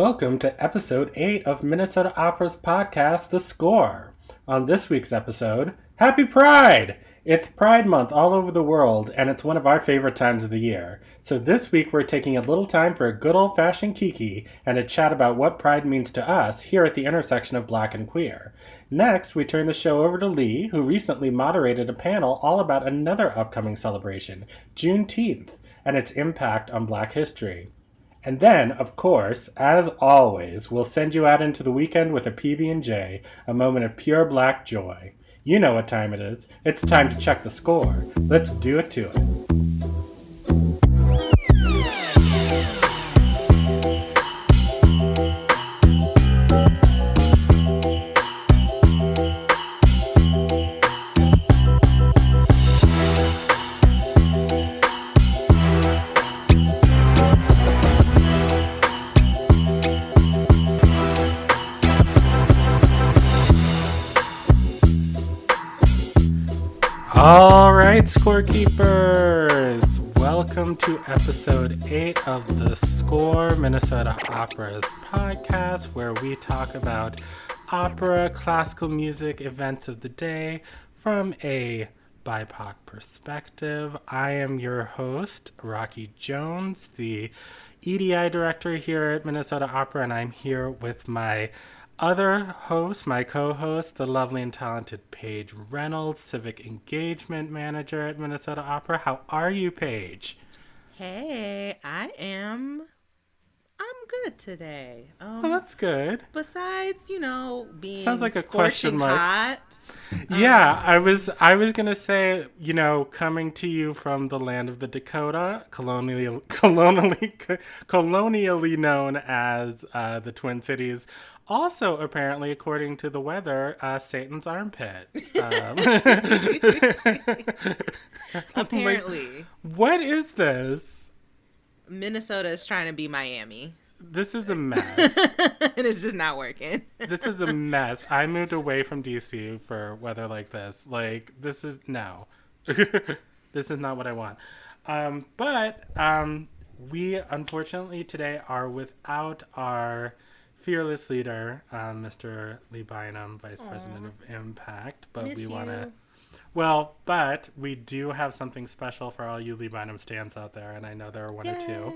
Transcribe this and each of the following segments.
Welcome to episode 8 of Minnesota Opera's podcast, The Score. On this week's episode, Happy Pride! It's Pride Month all over the world, and it's one of our favorite times of the year. So this week we're taking a little time for a good old-fashioned kiki and a chat about what Pride means to us here at the intersection of Black and queer. Next, we turn the show over to Lee, who recently moderated a panel all about another upcoming celebration, Juneteenth, and its impact on Black history. And then, of course, as always, we'll send you out into the weekend with a PB&J, a moment of pure Black joy. You know what time it is. It's time to check the score. Let's do it to it. All right, scorekeepers, welcome to episode 8 of The Score, Minnesota Opera's podcast, where we talk about opera, classical music, events of the day from a BIPOC perspective. I am your host, Rocky Jones, the EDI director here at Minnesota Opera, and I'm here with my other host, my co-host, the lovely and talented Paige Reynolds, Civic Engagement Manager at Minnesota Opera. How are you, Paige? Hey, I'm good today. Oh, that's good. Besides, being sounds like a scorching question mark. hot. Yeah, I was gonna say, coming to you from the land of the Dakota, colonially known as the Twin Cities. Also, apparently, according to the weather, Satan's armpit. Apparently. Like, what is this? Minnesota is trying to be Miami. This is a mess. And it's just not working. This is a mess. I moved away from DC for weather like this. Like, this is, no. This is not what I want. But we, unfortunately, today are without our fearless leader, Mr. Lee Bynum, Vice President of Impact. But Miss we want to... you. Well, but we do have something special for all you Lee Bynum stands out there, and I know there are one or two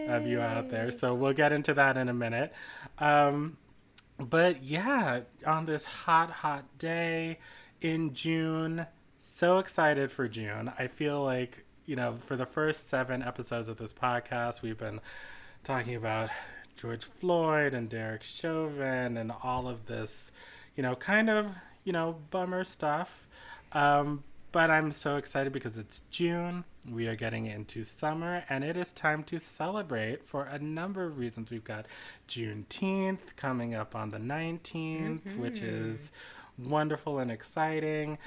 of you out there, so we'll get into that in a minute. But yeah, on this hot day in June, so excited for June. I feel like, for the first 7 episodes of this podcast, we've been talking about George Floyd and Derek Chauvin and all of this, kind of, bummer stuff. But I'm so excited because it's June, we are getting into summer, and it is time to celebrate for a number of reasons. We've got Juneteenth coming up on the 19th, which is wonderful and exciting.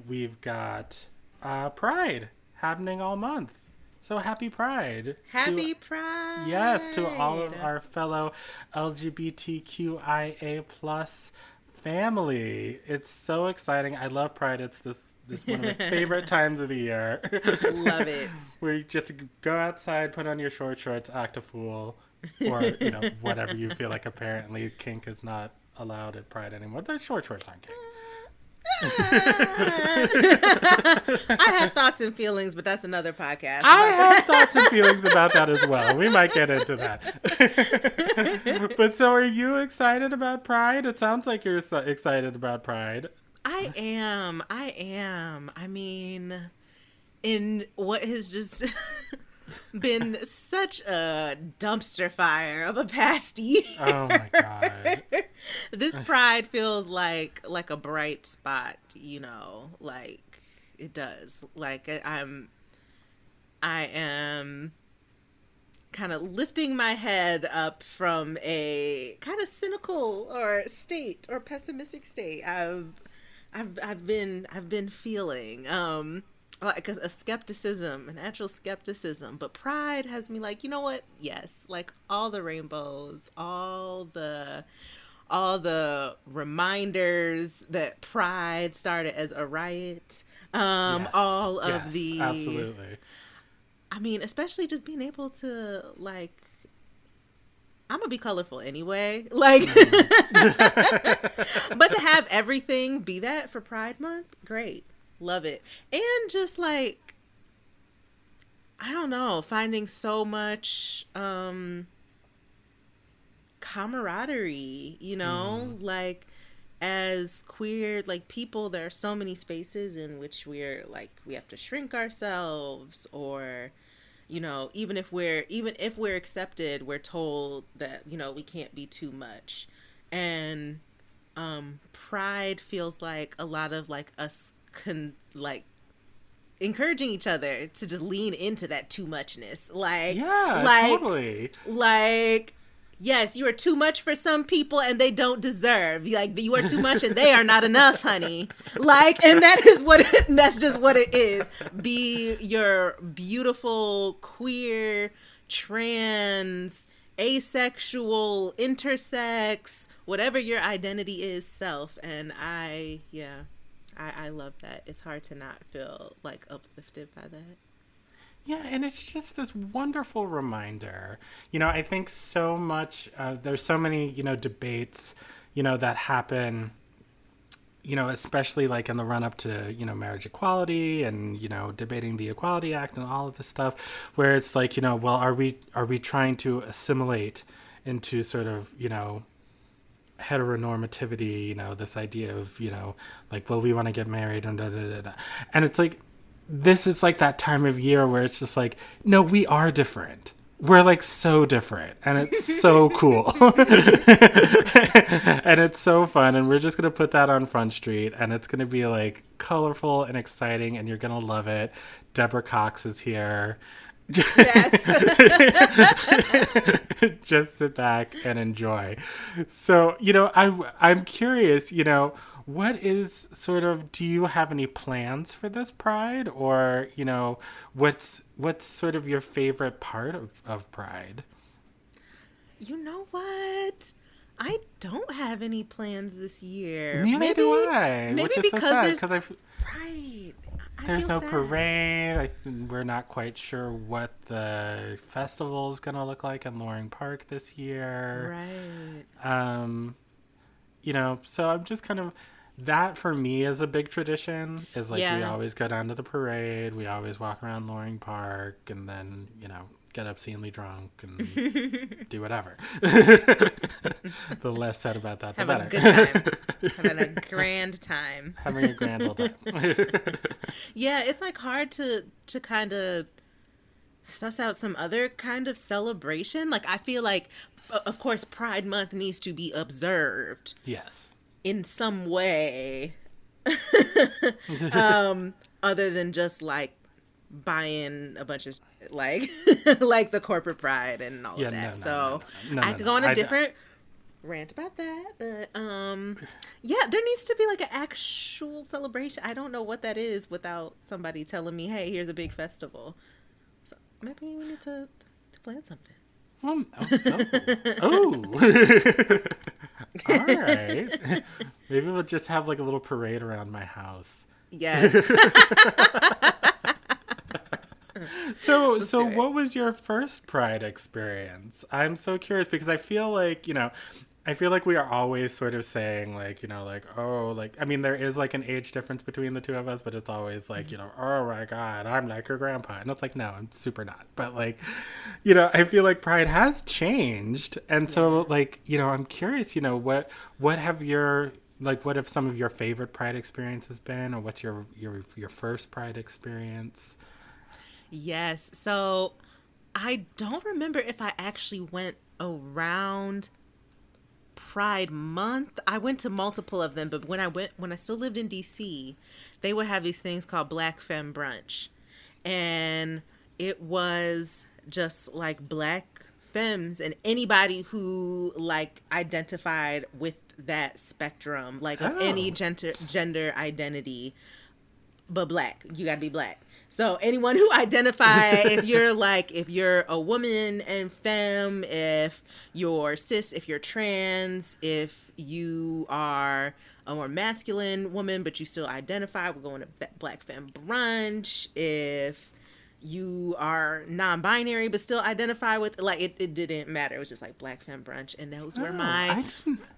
We've got Pride happening all month. So happy Pride. Happy Pride. Yes, to all of our fellow LGBTQIA plus family. It's so exciting. I love Pride. It's this one of my favorite times of the year. Love it. Where you just go outside, put on your short shorts, act a fool, or whatever you feel like. Apparently, kink is not allowed at Pride anymore. The short shorts aren't kink. I have thoughts and feelings, but that's another podcast. I have thoughts and feelings about that as well. We might get into that. But so are you excited about Pride? It sounds like you're excited about Pride. I am. I mean, in what has just been such a dumpster fire of a past year. Oh my God. This Pride feels like a bright spot, like it does. Like I am kind of lifting my head up from a kind of cynical or pessimistic state I've been feeling. Like a skepticism, a natural skepticism, but Pride has me like, you know what? Yes, like all the rainbows, all the reminders that Pride started as a riot, all of the absolutely. I mean, especially just being able to, like, I'm gonna be colorful anyway. Like, but to have everything be that for Pride Month, great. Love it. And just like, I don't know, finding so much camaraderie, you know, like as queer like people, there are so many spaces in which we're like, we have to shrink ourselves, or you know, even if we're accepted, we're told that, you know, we can't be too much. And Pride feels like a lot of like us like encouraging each other to just lean into that too muchness. Like, yeah, like, totally. Like, yes, you are too much for some people and they don't deserve. Like, you are too much and they are not enough, honey. Like, and that's just what it is. Be your beautiful, queer, trans, asexual, intersex, whatever your identity is, self. And I love that. It's hard to not feel like uplifted by that. Yeah, and it's just this wonderful reminder. You know, I think so much, there's so many, you know, debates, you know, that happen, you know, especially like in the run up to, you know, marriage equality and, you know, debating the Equality Act and all of this stuff, where it's like, you know, well, are we trying to assimilate into sort of, you know, heteronormativity, you know, this idea of, you know, like, well, we want to get married and da da da da. And it's like, this is like that time of year where it's just like, no, we are different. We're like so different, and it's so cool. And it's so fun, and we're just going to put that on Front Street, and it's going to be like colorful and exciting, and you're going to love it. Deborah Cox is here. Yes. Just sit back and enjoy. So, you know, I'm curious, you know, what is sort of, do you have any plans for this Pride, or, you know, what's sort of your favorite part of Pride? You know what? I don't have any plans this year. Neither do I. Maybe which is because so there's Pride. There's no parade. We're not quite sure what the festival is going to look like in Loring Park this year. Right. You know, so I'm just kind of, that for me is a big tradition. Is like, we always go down to the parade. We always walk around Loring Park, and then, you know, get obscenely drunk and do whatever. The less said about that, the better. Have a good time. Having a grand time. Having a grand old time. Yeah, it's like hard to kind of suss out some other kind of celebration. Like, I feel like, of course, Pride Month needs to be observed. Yes. In some way. Other than just like buying a bunch of like like the corporate pride and all of that. I could go on a different rant about that, but yeah, there needs to be like an actual celebration. I don't know what that is without somebody telling me, hey, here's a big festival. So maybe we need to plan something. All right. Maybe we'll just have like a little parade around my house. Yes. So what was your first Pride experience? I'm so curious, because I feel like, you know, we are always sort of saying like, you know, like, oh, like, I mean, there is like an age difference between the two of us, but it's always like, you know, oh my God, I'm like your grandpa. And it's like, no, I'm super not. But like, you know, I feel like Pride has changed. And so like, you know, I'm curious, you know, what have some of your favorite Pride experiences been, or what's your first Pride experience? Yes. So I don't remember if I actually went around Pride Month. I went to multiple of them, but when I still lived in DC, they would have these things called Black Femme Brunch. And it was just like Black femmes and anybody who like identified with that spectrum, like of any gender identity, but Black. You gotta be Black. So anyone who identify, if you're a woman and femme, if you're cis, if you're trans, if you are a more masculine woman, but you still identify, we're going to Black Femme Brunch. If you are non-binary but still identify with, like, it didn't matter. It was just like Black Femme Brunch, and those were my I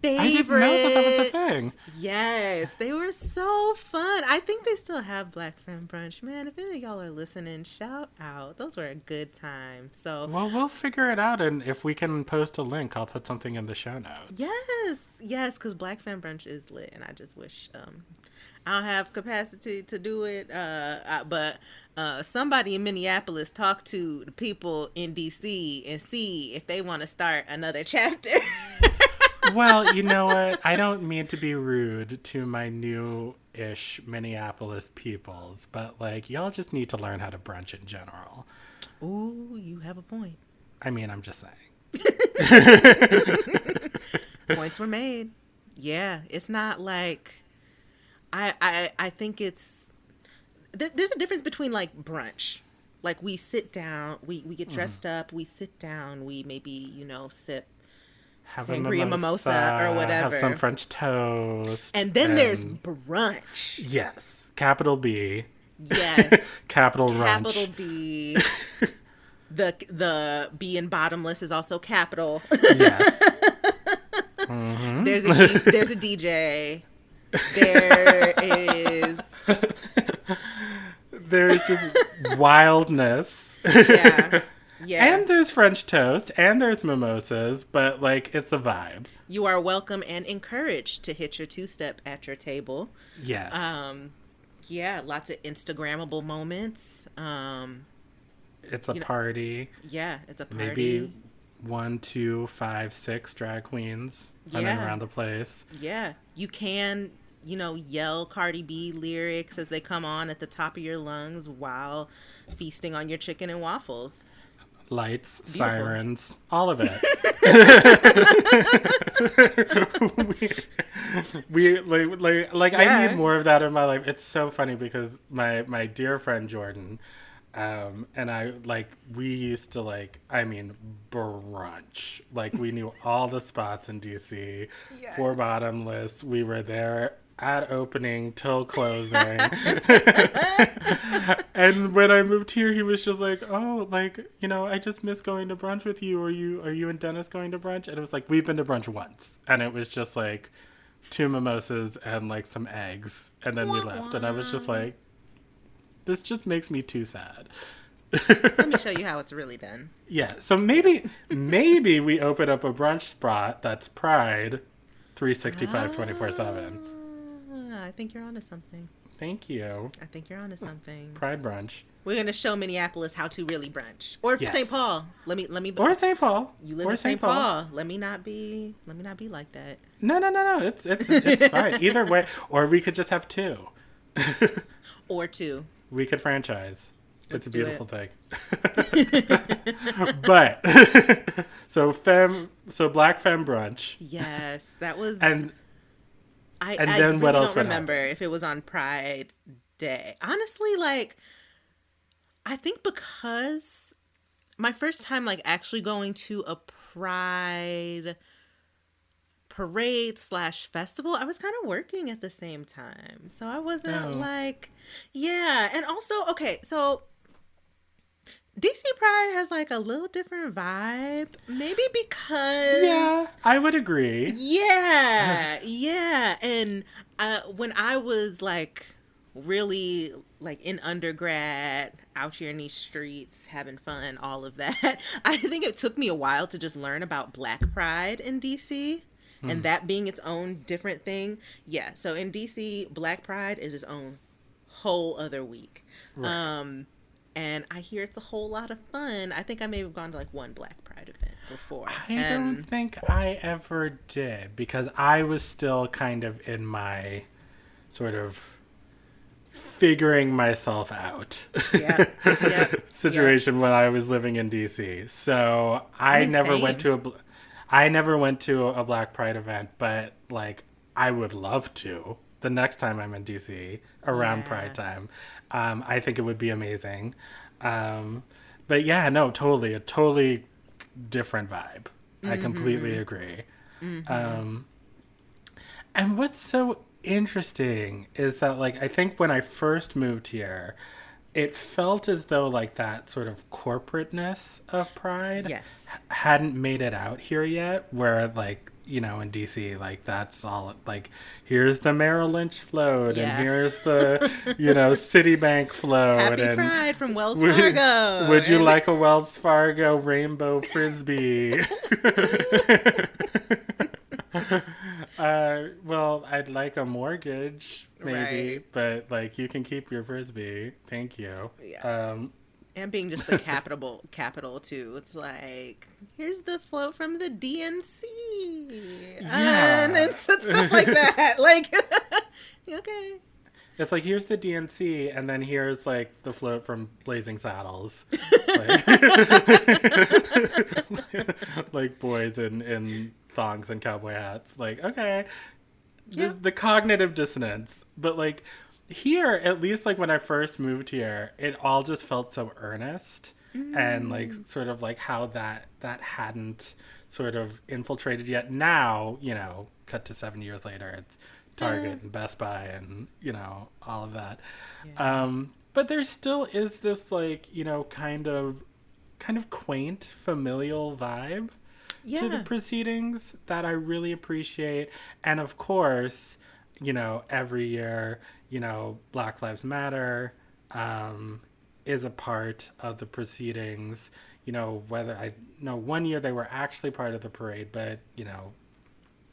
didn't know that was a thing. Yes, they were so fun. I think they still have Black Femme Brunch. Man, if any of y'all are listening, shout out. Those were a good time. So, well, we'll figure it out, and if we can post a link, I'll put something in the show notes. Yes, because Black Femme Brunch is lit, and I just wish I don't have capacity to do it, but somebody in Minneapolis talk to the people in DC and see if they want to start another chapter. Well, you know what? I don't mean to be rude to my new-ish Minneapolis peoples, but, like, y'all just need to learn how to brunch in general. Ooh, you have a point. I mean, I'm just saying. Points were made. Yeah, it's not like... I think it's... There's a difference between, like, brunch. Like, we sit down, we get dressed up, we sit down, we maybe, you know, sip Have sangria mimosa or whatever. Have some French toast. And then there's brunch. Yes. Capital B. Yes. Capital Runch. Capital B. The B in bottomless is also capital. Yes. Mm-hmm. There's a DJ. There is... There's just wildness. Yeah. And there's French toast, and there's mimosas, but, like, it's a vibe. You are welcome and encouraged to hit your two-step at your table. Yes. Yeah, lots of Instagrammable moments. It's a party. Yeah, it's a party. Maybe 1, 2, 5, 6 drag queens running around the place. Yeah. You can, you know, yell Cardi B lyrics as they come on at the top of your lungs while feasting on your chicken and waffles. Lights, sirens, all of it. we I need more of that in my life. It's so funny because my dear friend Jordan, and I, like, we used to, like, I mean, brunch. Like, we knew all the spots in DC. Yes. For Bottomless. We were there at opening till closing. And when I moved here, he was just like, oh, like, you know, I just miss going to brunch with you. Are you and Dennis going to brunch? And it was like, we've been to brunch once. And it was just like 2 mimosas and, like, some eggs. And then we left. And I was just like, this just makes me too sad. Let me show you how it's really done. Yeah. So maybe we open up a brunch spot that's Pride 365 24/7. I think you're onto something. Thank you. I think you're onto something. Pride brunch. We're gonna show Minneapolis how to really brunch, or St. Paul. Let me. Or St. Paul. You live in St. Paul. Let me not be like that. No. It's fine. Either way, or we could just have 2. Or 2. We could franchise. It's a beautiful thing. But so Black Femme Brunch. Yes, that was. And I then really what else don't remember if it was on Pride Day. Honestly, like, I think because my first time, like, actually going to a Pride parade / festival, I was kind of working at the same time. So I wasn't like, yeah. And also, okay, so DC Pride has, like, a little different vibe. Maybe because... Yeah, I would agree. Yeah. And when I was, like, really, like, in undergrad, out here in these streets, having fun, all of that, I think it took me a while to just learn about Black Pride in DC. And that being its own different thing. Yeah, so in DC, Black Pride is its own whole other week. Right. And I hear it's a whole lot of fun. I think I may have gone to, like, one Black Pride event before. I don't think I ever did, because I was still kind of in my sort of figuring myself out situation when I was living in DC. So I never went to a Black Pride event, but, like, I would love to the next time I'm in DC around Pride time. I think it would be amazing. But yeah, no, totally. A totally different vibe. Mm-hmm. I completely agree. Mm-hmm. And what's so interesting is that, like, I think when I first moved here, it felt as though like that sort of corporateness of Pride Yes. hadn't made it out here yet, where like, you know, in DC, like that's all like, here's the Merrill Lynch float and here's the, you know, Citibank float. Happy and Pride from Wells Fargo. Would you like a Wells Fargo rainbow frisbee? Well, I'd like a mortgage, maybe, Right. but like you can keep your frisbee. Thank you. Yeah. And being just the capital too. It's like, here's the float from the DNC. Yeah. And stuff like that. Like, okay. It's like, here's the DNC, and then here's like the float from Blazing Saddles. Like, like boys in thongs and cowboy hats. Like, okay. Yeah. The cognitive dissonance. But like here, at least like when I first moved here, it all just felt so earnest. And like sort of like how that hadn't sort of infiltrated yet. Now, you know, cut to 7 years later, it's Target and Best Buy and, you know, all of that. Yeah. But there still is this like, you know, kind of quaint familial vibe to the proceedings that I really appreciate. And of course, you know, every year, you know, Black Lives Matter is a part of the proceedings. You know, whether I know one year they were actually part of the parade, but, you know,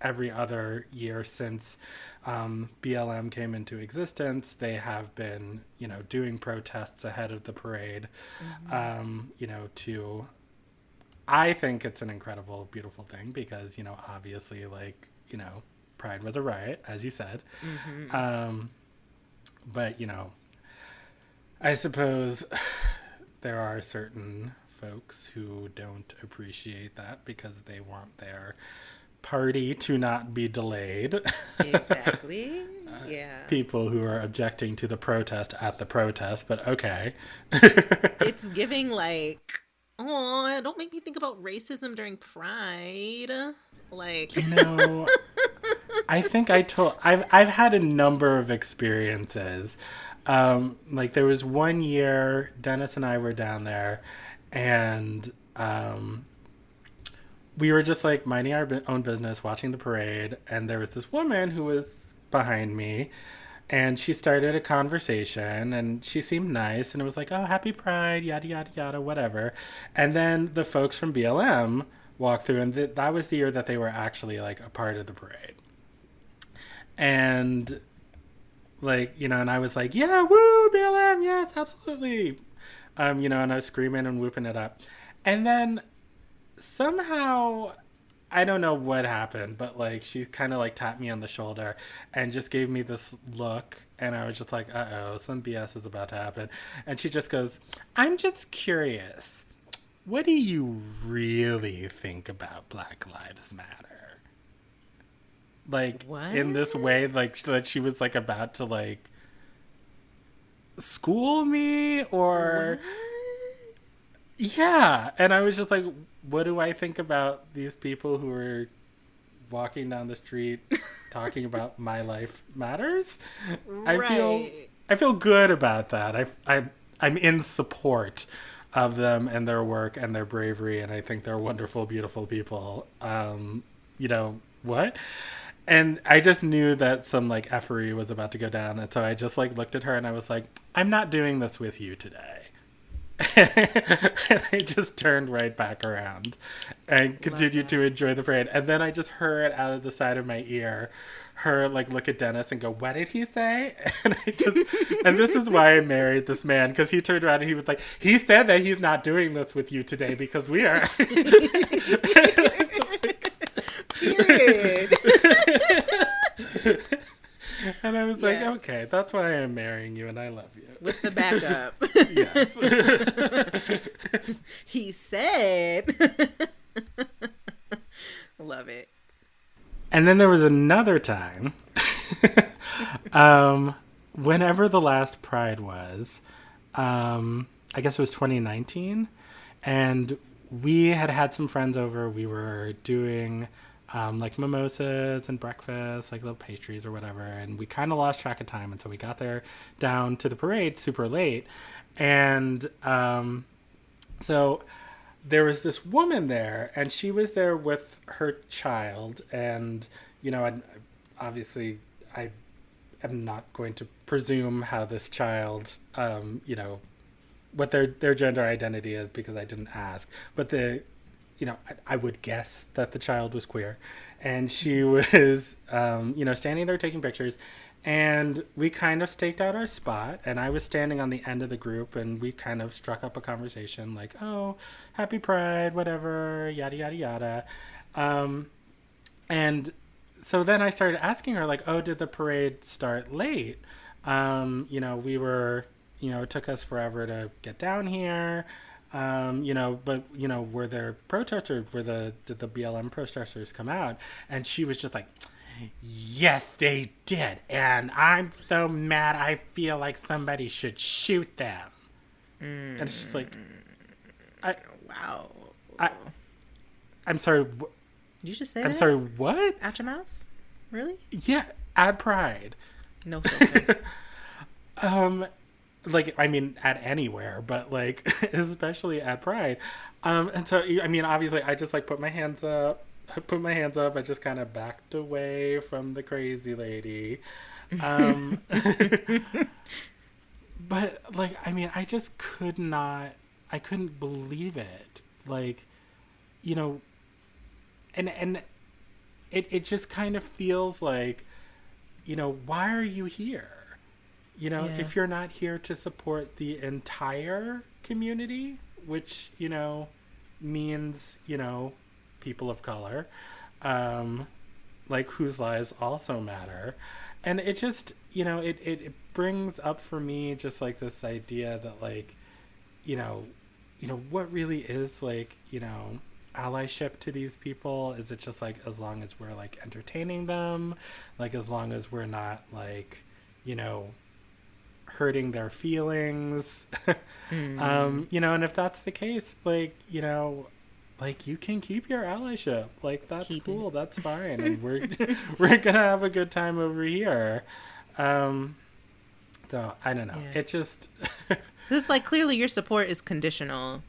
every other year since BLM came into existence, they have been, you know, doing protests ahead of the parade, you know, to... I think it's an incredible, beautiful thing because, you know, obviously, like, you know, Pride was a riot, as you said. But, you know, I suppose there are certain folks who don't appreciate that because they want their party to not be delayed. Exactly. Yeah. People who are objecting to the protest at the protest, but okay. It's giving like, oh, don't make me think about racism during Pride. Like, You know, I think I've had a number of experiences. Like there was one year Dennis and I were down there and we were just like minding our own business, watching the parade, and there was this woman who was behind me, and she started a conversation, and she seemed nice, and it was like, oh, happy Pride, yada, yada, yada, whatever. And then the folks from BLM walked through, and that was the year that they were actually, like, a part of the parade. And, like, you know, and I was like, yeah, woo, BLM, yes, absolutely. You know, and I was screaming and whooping it up. And then somehow, I don't know what happened, but like she kind of like tapped me on the shoulder and just gave me this look, and I was just like, uh-oh, some BS is about to happen. And she just goes, I'm just curious, what do you really think about Black Lives Matter? Like, what? in this way, like that she was like about to like school me or... What? Yeah, and I was just like, what do I think about these people who are walking down the street talking about my life matters? Right. I feel good about that. I'm in support of them and their work and their bravery, and I think they're wonderful, beautiful people. You know what? And I just knew that some like effery was about to go down, and so I just like looked at her and I was like, I'm not doing this with you today. And I just turned right back around and continued to enjoy the parade. And then I just heard out of the side of my ear her like look at Dennis and go, what did he say? And and this is why I married this man, because he turned around and he was like, he said that he's not doing this with you today because we are. Period. And I was like, okay, that's why I'm marrying you and I love you. With the backup. Yes. He said. Love it. And then there was another time, whenever the last Pride was, I guess it was 2019, and we had some friends over. We were doing like mimosas and breakfast, like little pastries or whatever. And we kind of lost track of time. And so we got there down to the parade super late. And so there was this woman there, and she was there with her child. And, you know, obviously I am not going to presume how this child, you know, what their gender identity is, because I didn't ask. But you know, I would guess that the child was queer. And she was, you know, standing there taking pictures. And we kind of staked out our spot. And I was standing on the end of the group. And we kind of struck up a conversation like, oh, happy Pride, whatever, yada, yada, yada. And so then I started asking her, like, oh, did the parade start late? You know, we were, you know, it took us forever to get down here. You know, but, you know, were there protesters? Did the BLM protesters come out? And she was just like, yes, they did. And I'm so mad, I feel like somebody should shoot them. And it's just like, wow. I'm sorry. Did you just say I'm that? sorry, what? Out your mouth? Really? Yeah, at Pride. No filter. Like, I mean, at anywhere, but like, especially at Pride. And so, I mean, obviously I just like put my hands up. I just kind of backed away from the crazy lady. But like, I mean, I just I couldn't believe it. Like, you know, and it just kind of feels like, you know, why are you here? You know, Yeah. if you're not here to support the entire community, which, you know, means, you know, people of color, like, whose lives also matter. And it just, you know, it brings up for me just like this idea that, like, you know, what really is, like, you know, allyship to these people? Is it just like, as long as we're like entertaining them, like, as long as we're not like, you know, hurting their feelings? You know, and if that's the case, like, you know, like, you can keep your allyship, like, that's cool, that's fine, and we're gonna have a good time over here. So I don't know, it just it's like, clearly your support is conditional.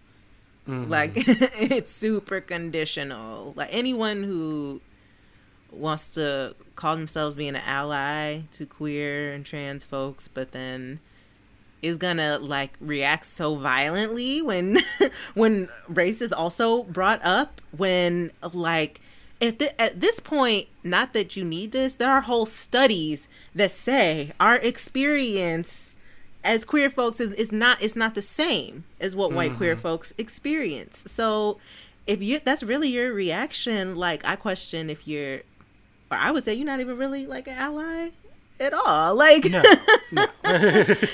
Like, it's super conditional. Like, anyone who wants to call themselves being an ally to queer and trans folks, but then is gonna like react so violently when when race is also brought up, when like at this point, not that you need this, there are whole studies that say our experience as queer folks is not the same as what white queer folks experience. So if that's really your reaction, like, I question if you're, or I would say you're not even really like an ally at all. Like, no.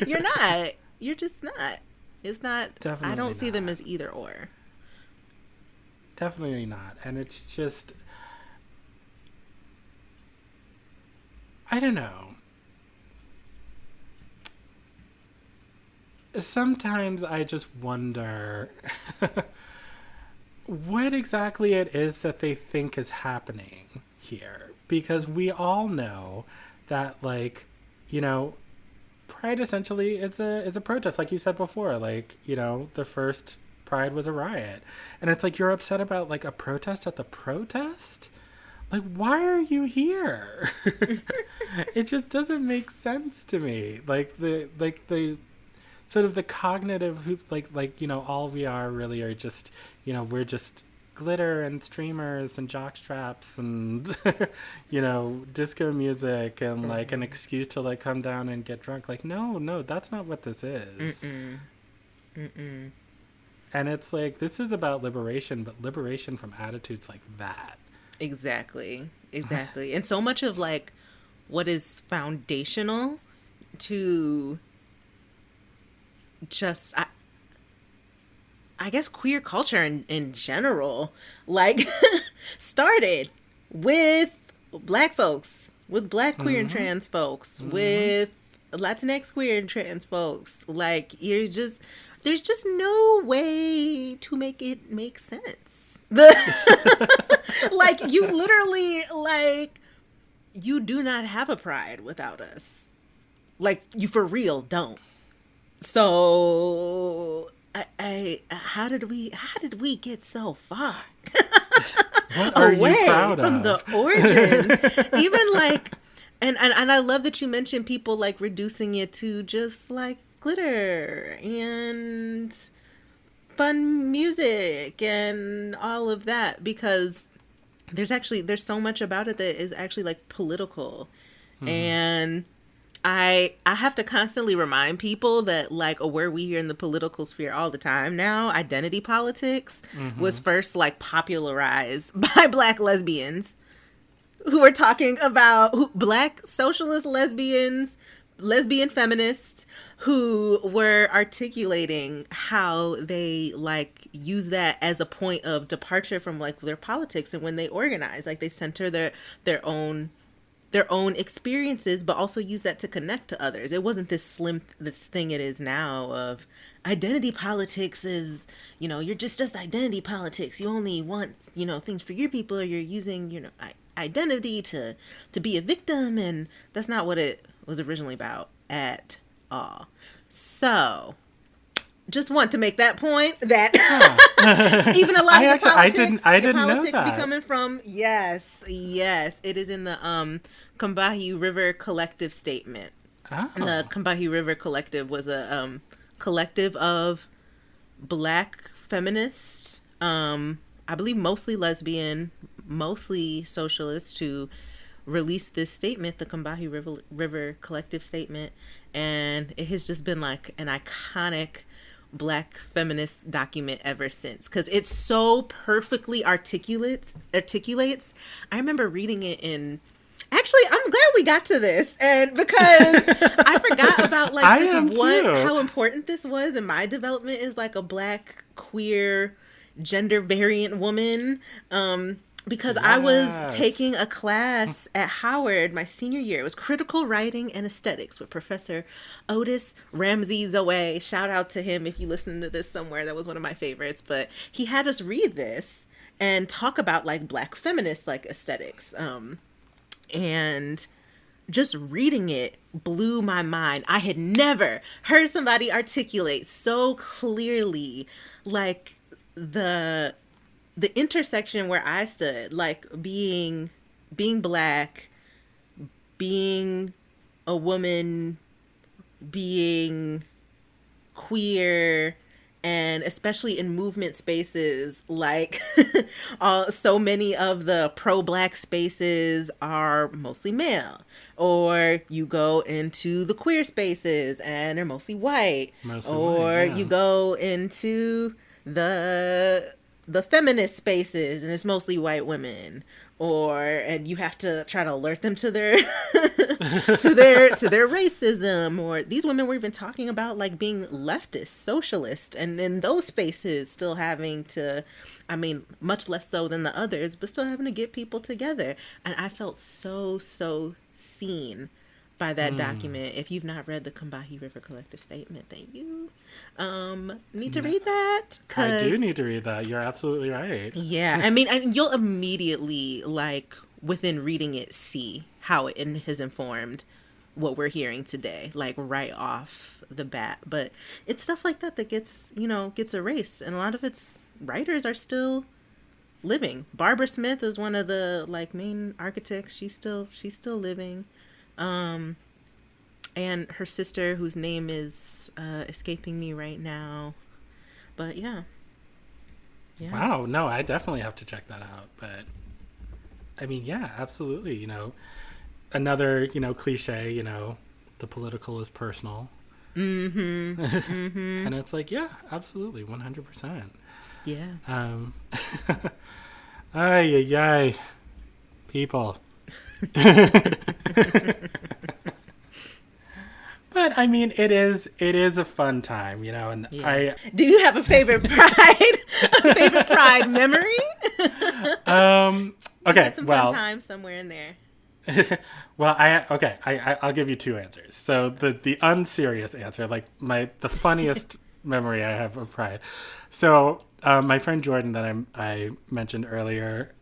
You're not. You're just not. It's not. Definitely I don't see them as either or. Definitely not. And it's just, I don't know. Sometimes I just wonder what exactly it is that they think is happening here. Because we all know that, like, you know, Pride essentially is a protest, like you said before. Like, you know, the first Pride was a riot. And it's like, you're upset about, like, a protest at the protest? Like, why are you here? It just doesn't make sense to me. Like, the sort of the cognitive, like, you know, all we are really are just, you know, we're just glitter and streamers and jock straps and, you know, disco music and, like, an excuse to, like, come down and get drunk. Like, no, that's not what this is. And it's like, this is about liberation, but liberation from attitudes like that. Exactly. And so much of, like, what is foundational to just, I guess, queer culture in general, like, started with Black folks, with Black queer and trans folks, with Latinx queer and trans folks. Like, you're just, there's just no way to make it make sense. Like, you literally, like, you do not have a pride without us. Like, you for real don't. So how did we get so far? What are Away you proud from of? the origins. Even like, and I love that you mentioned people like reducing it to just like glitter and fun music and all of that, because there's so much about it that is actually like political. And I have to constantly remind people that, like, where we hear in the political sphere all the time now, identity politics was first like popularized by Black lesbians who were talking about Black socialist lesbian feminists who were articulating how they like use that as a point of departure from like their politics, and when they organize, like they center their own experiences, but also use that to connect to others. It wasn't this thing it is now of identity politics is, you know, you're just identity politics. You only want, you know, things for your people, or you're using, you know, identity to be a victim. And that's not what it was originally about at all. So just want to make that point that even a lot of the politics, I didn't know be that. coming from, yes, it is in the Combahee River Collective statement. Oh. And the Combahee River Collective was a collective of Black feminists, I believe mostly lesbian, mostly socialist, who released this statement, the Combahee River Collective statement, and it has just been like an iconic Black feminist document ever since, because it so perfectly articulates. I remember reading it in, actually, I'm glad we got to this, and because I forgot about like just how important this was in my development as like a Black queer gender variant woman. Because I was taking a class at Howard my senior year. It was critical writing and aesthetics with Professor Otis Ramsey Zoe. Shout out to him if you listen to this somewhere. That was one of my favorites. But he had us read this and talk about like Black feminist like aesthetics. And just reading it blew my mind. I had never heard somebody articulate so clearly like the intersection where I stood, like being Black, being a woman, being queer, and especially in movement spaces, like so many of the pro-Black spaces are mostly male, or you go into the queer spaces and they're mostly white, you go into the feminist spaces and it's mostly white women, and you have to try to alert them to their to their racism. Or these women were even talking about like being leftist, socialist, and in those spaces still having to, I mean, much less so than the others, but still having to get people together. And I felt so seen by that document. If you've not read the Combahee River Collective Statement, then you need to read that. I do need to read that. You're absolutely right. Yeah, I mean, and you'll immediately, like, within reading it, see how it has informed what we're hearing today, like right off the bat. But it's stuff like that gets erased, and a lot of its writers are still living. Barbara Smith is one of the like main architects. She's still living. And her sister, whose name is escaping me right now, but yeah. Wow, no, I definitely have to check that out. But I mean, yeah, absolutely. You know, another cliche. The political is personal. And it's like, yeah, absolutely, 100%. Yeah. Ay, people. But I mean, it is a fun time, and yeah. Do you have a favorite pride memory? Okay, had some fun time somewhere in there. Well, I'll give you two answers. So the unserious answer, like the funniest memory I have of Pride. So my friend Jordan that I mentioned earlier,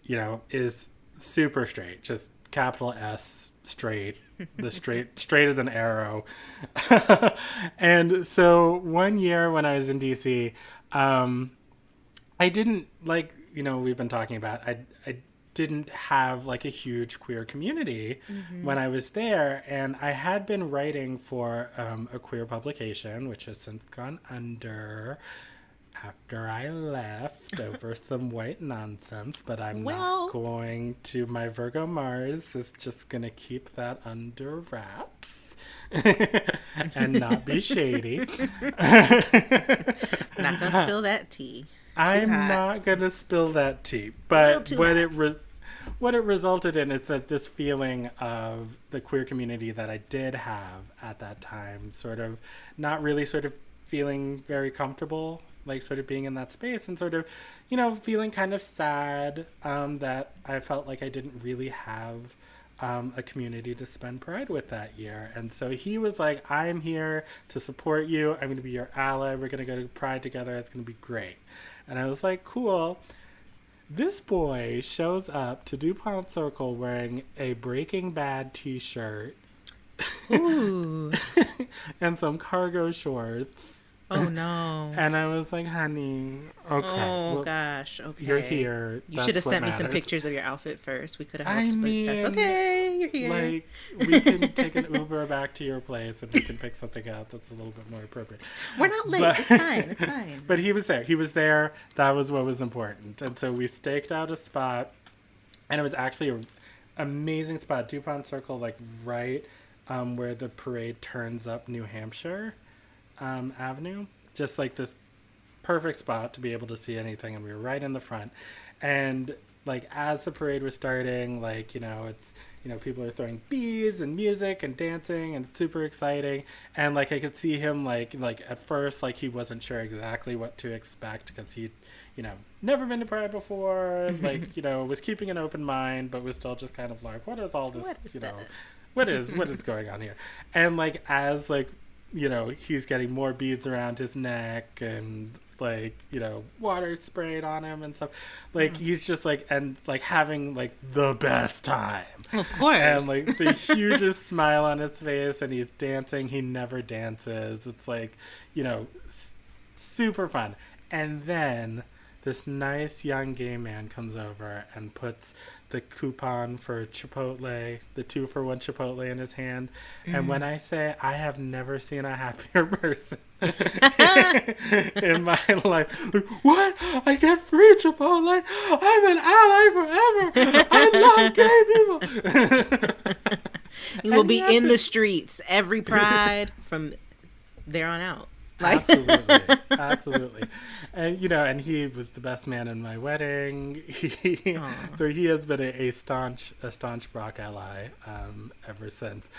is super straight, just capital S straight. The straight as an arrow. And so one year when I was in DC, I didn't we've been talking about, I didn't have like a huge queer community when I was there. And I had been writing for a queer publication, which has since gone under after I left over some white nonsense, but I'm not going to. My Virgo Mars is just going to keep that under wraps and not be shady. Not going to spill that tea. I'm not going to spill that tea. But what it resulted in is that this feeling of the queer community that I did have at that time, sort of not really sort of feeling very comfortable, like sort of being in that space, and sort of, feeling kind of sad that I felt like I didn't really have a community to spend Pride with that year. And so he was like, I'm here to support you. I'm going to be your ally. We're going to go to Pride together. It's going to be great. And I was like, cool. This boy shows up to DuPont Circle wearing a Breaking Bad t-shirt. Ooh. And some cargo shorts. Oh, no. And I was like, honey, okay. Oh, gosh. Okay. You're here. You should have sent me some pictures of your outfit first. We could have helped, but that's okay. You're here. Like, we can take an Uber back to your place and we can pick something out that's a little bit more appropriate. We're not late. It's fine. It's fine. But he was there. He was there. That was what was important. And so we staked out a spot. And it was actually an amazing spot. DuPont Circle, like right where the parade turns up New Hampshire Avenue. Just like this perfect spot to be able to see anything. And we were right in the front. And like as the parade was starting, like, it's, people are throwing beads and music and dancing, and it's super exciting. And like I could see him like at first, like he wasn't sure exactly what to expect because he, never been to Pride before, like, was keeping an open mind, but was still just kind of like, what is all this, what is going on here? And like as like, he's getting more beads around his neck and like, water sprayed on him and stuff. Like he's just like, and like having like the best time. Of course. And like the hugest smile on his face, and he's dancing. He never dances. It's like, super fun. And then this nice young gay man comes over and puts the coupon for Chipotle, the 2-for-1 Chipotle in his hand. And when I say I have never seen a happier person in my life. Like, what? I get free Chipotle? I'm an ally forever. I love gay people. You will be in the streets every Pride from there on out. Like. Absolutely. And, and he was the best man in my wedding. So he has been a staunch Brock ally ever since.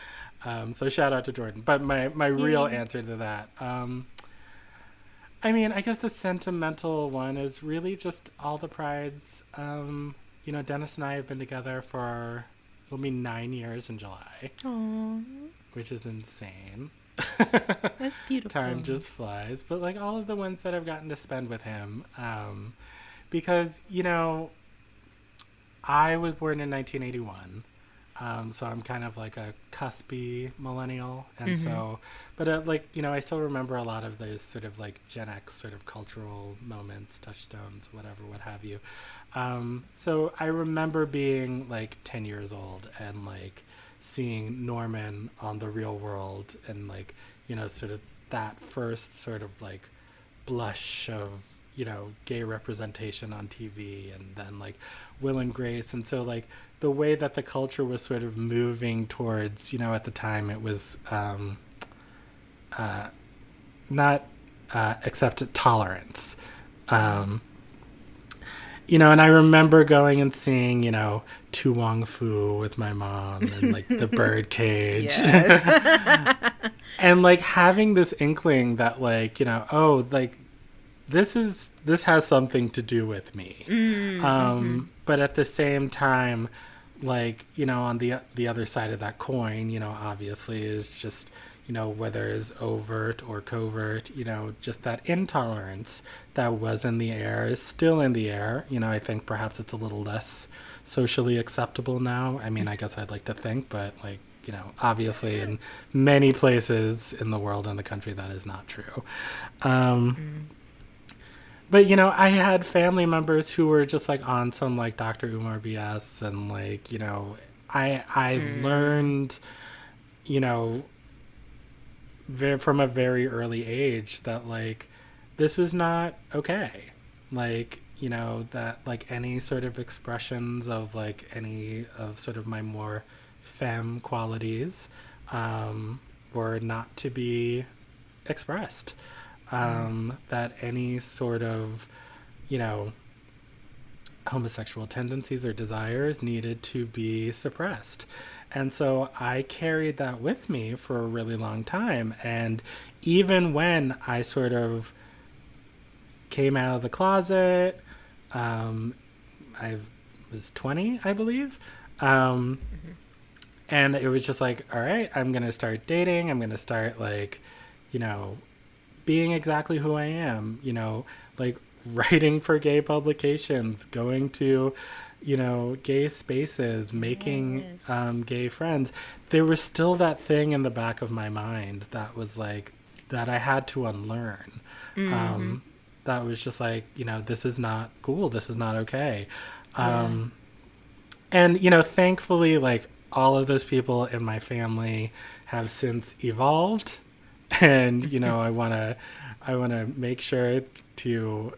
So shout out to Jordan. But my real answer to that, I guess the sentimental one is really just all the Prides. Dennis and I have been together for, it'll be 9 years in July. Aww. Which is insane. That's beautiful. Time just flies. But like all of the ones that I've gotten to spend with him, because I was born in 1981, so I'm kind of like a cuspy millennial, and so, but I still remember a lot of those sort of like Gen X sort of cultural moments, touchstones, whatever, what have you. So I remember being like 10 years old and like seeing Norman on The Real World, and like, sort of that first sort of like blush of, gay representation on TV, and then like Will and Grace. And so like the way that the culture was sort of moving towards, at the time it was not accepted tolerance. And I remember going and seeing, Tu Wong Fu with my mom, and like the Birdcage. Yes. And like having this inkling that like, like this has something to do with me. But at the same time, like, on the other side of that coin, obviously is just, whether it's overt or covert, just that intolerance that was in the air is still in the air. I think perhaps it's a little less socially acceptable now. I mean, I guess I'd like to think, but like, obviously in many places in the world and the country, that is not true. But, I had family members who were just like on some like Dr. Umar BS, and like, I learned, from a very early age that like this was not okay. Like, that like any sort of expressions of like any of sort of my more femme qualities were not to be expressed. That any sort of, homosexual tendencies or desires needed to be suppressed. And so I carried that with me for a really long time. And even when I sort of came out of the closet, I was 20, I believe. And it was just like, all right, I'm going to start dating. I'm going to start like, being exactly who I am, like writing for gay publications, going to, gay spaces, making gay friends. There was still that thing in the back of my mind that was like, that I had to unlearn. That was just like, this is not cool. This is not okay. And, thankfully, like all of those people in my family have since evolved. And, I want to make sure to,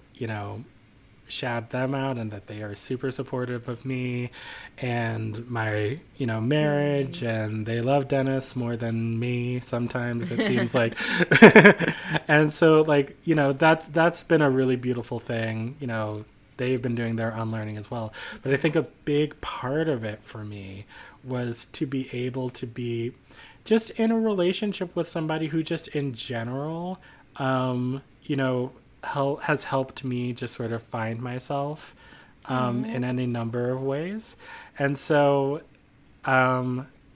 shout them out, and that they are super supportive of me and my, marriage, and they love Dennis more than me sometimes, it seems like. And so like, that's been a really beautiful thing. They've been doing their unlearning as well. But I think a big part of it for me was to be able to be just in a relationship with somebody who just in general, has helped me just sort of find myself in any number of ways. And so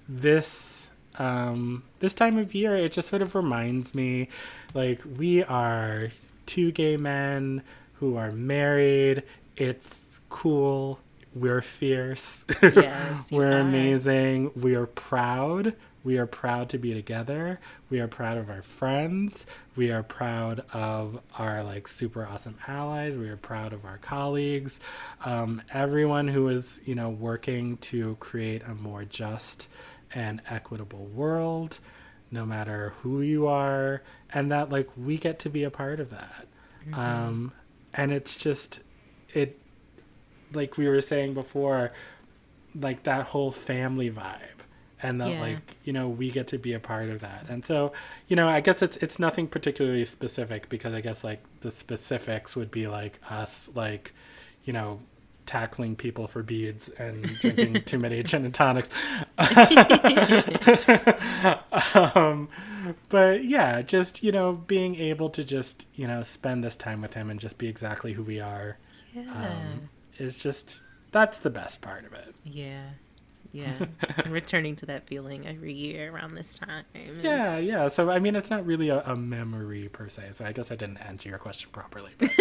this time of year, it just sort of reminds me, like, we are two gay men who are married. It's cool. We're fierce. Yes, we're amazing. We are proud. We are proud to be together. We are proud of our friends. We are proud of our like super awesome allies. We are proud of our colleagues. Everyone who is, working to create a more just and equitable world, no matter who you are, and that like we get to be a part of that. And it's just, it, like we were saying before, like that whole family vibe. And that, like, we get to be a part of that. And so, I guess it's nothing particularly specific, because I guess, like, the specifics would be, like, us, like, tackling people for beads and drinking too many gin and tonics. But, yeah, just, being able to just, spend this time with him and just be exactly who we are is just, that's the best part of it. Yeah. Yeah, and returning to that feeling every year around this time. Yeah. So, I mean, it's not really a memory per se, so I guess I didn't answer your question properly. But.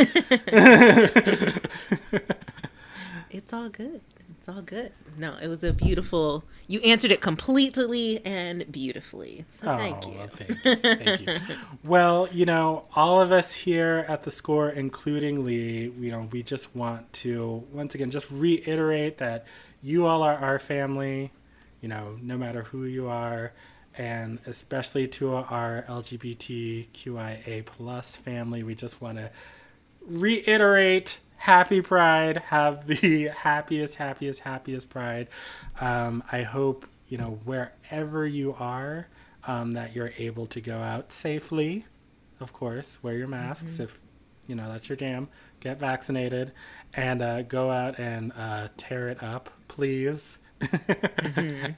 It's all good. It's all good. No, it was a beautiful... You answered it completely and beautifully. So thank you. Well, thank you. Well, all of us here at The Score, including Lee, we just want to, once again, just reiterate that you all are our family, no matter who you are, and especially to our LGBTQIA plus family, we just want to reiterate Happy Pride. Have the happiest Pride. I hope, wherever you are, that you're able to go out safely. Of course, wear your masks if, that's your jam. Get vaccinated and go out and tear it up, please.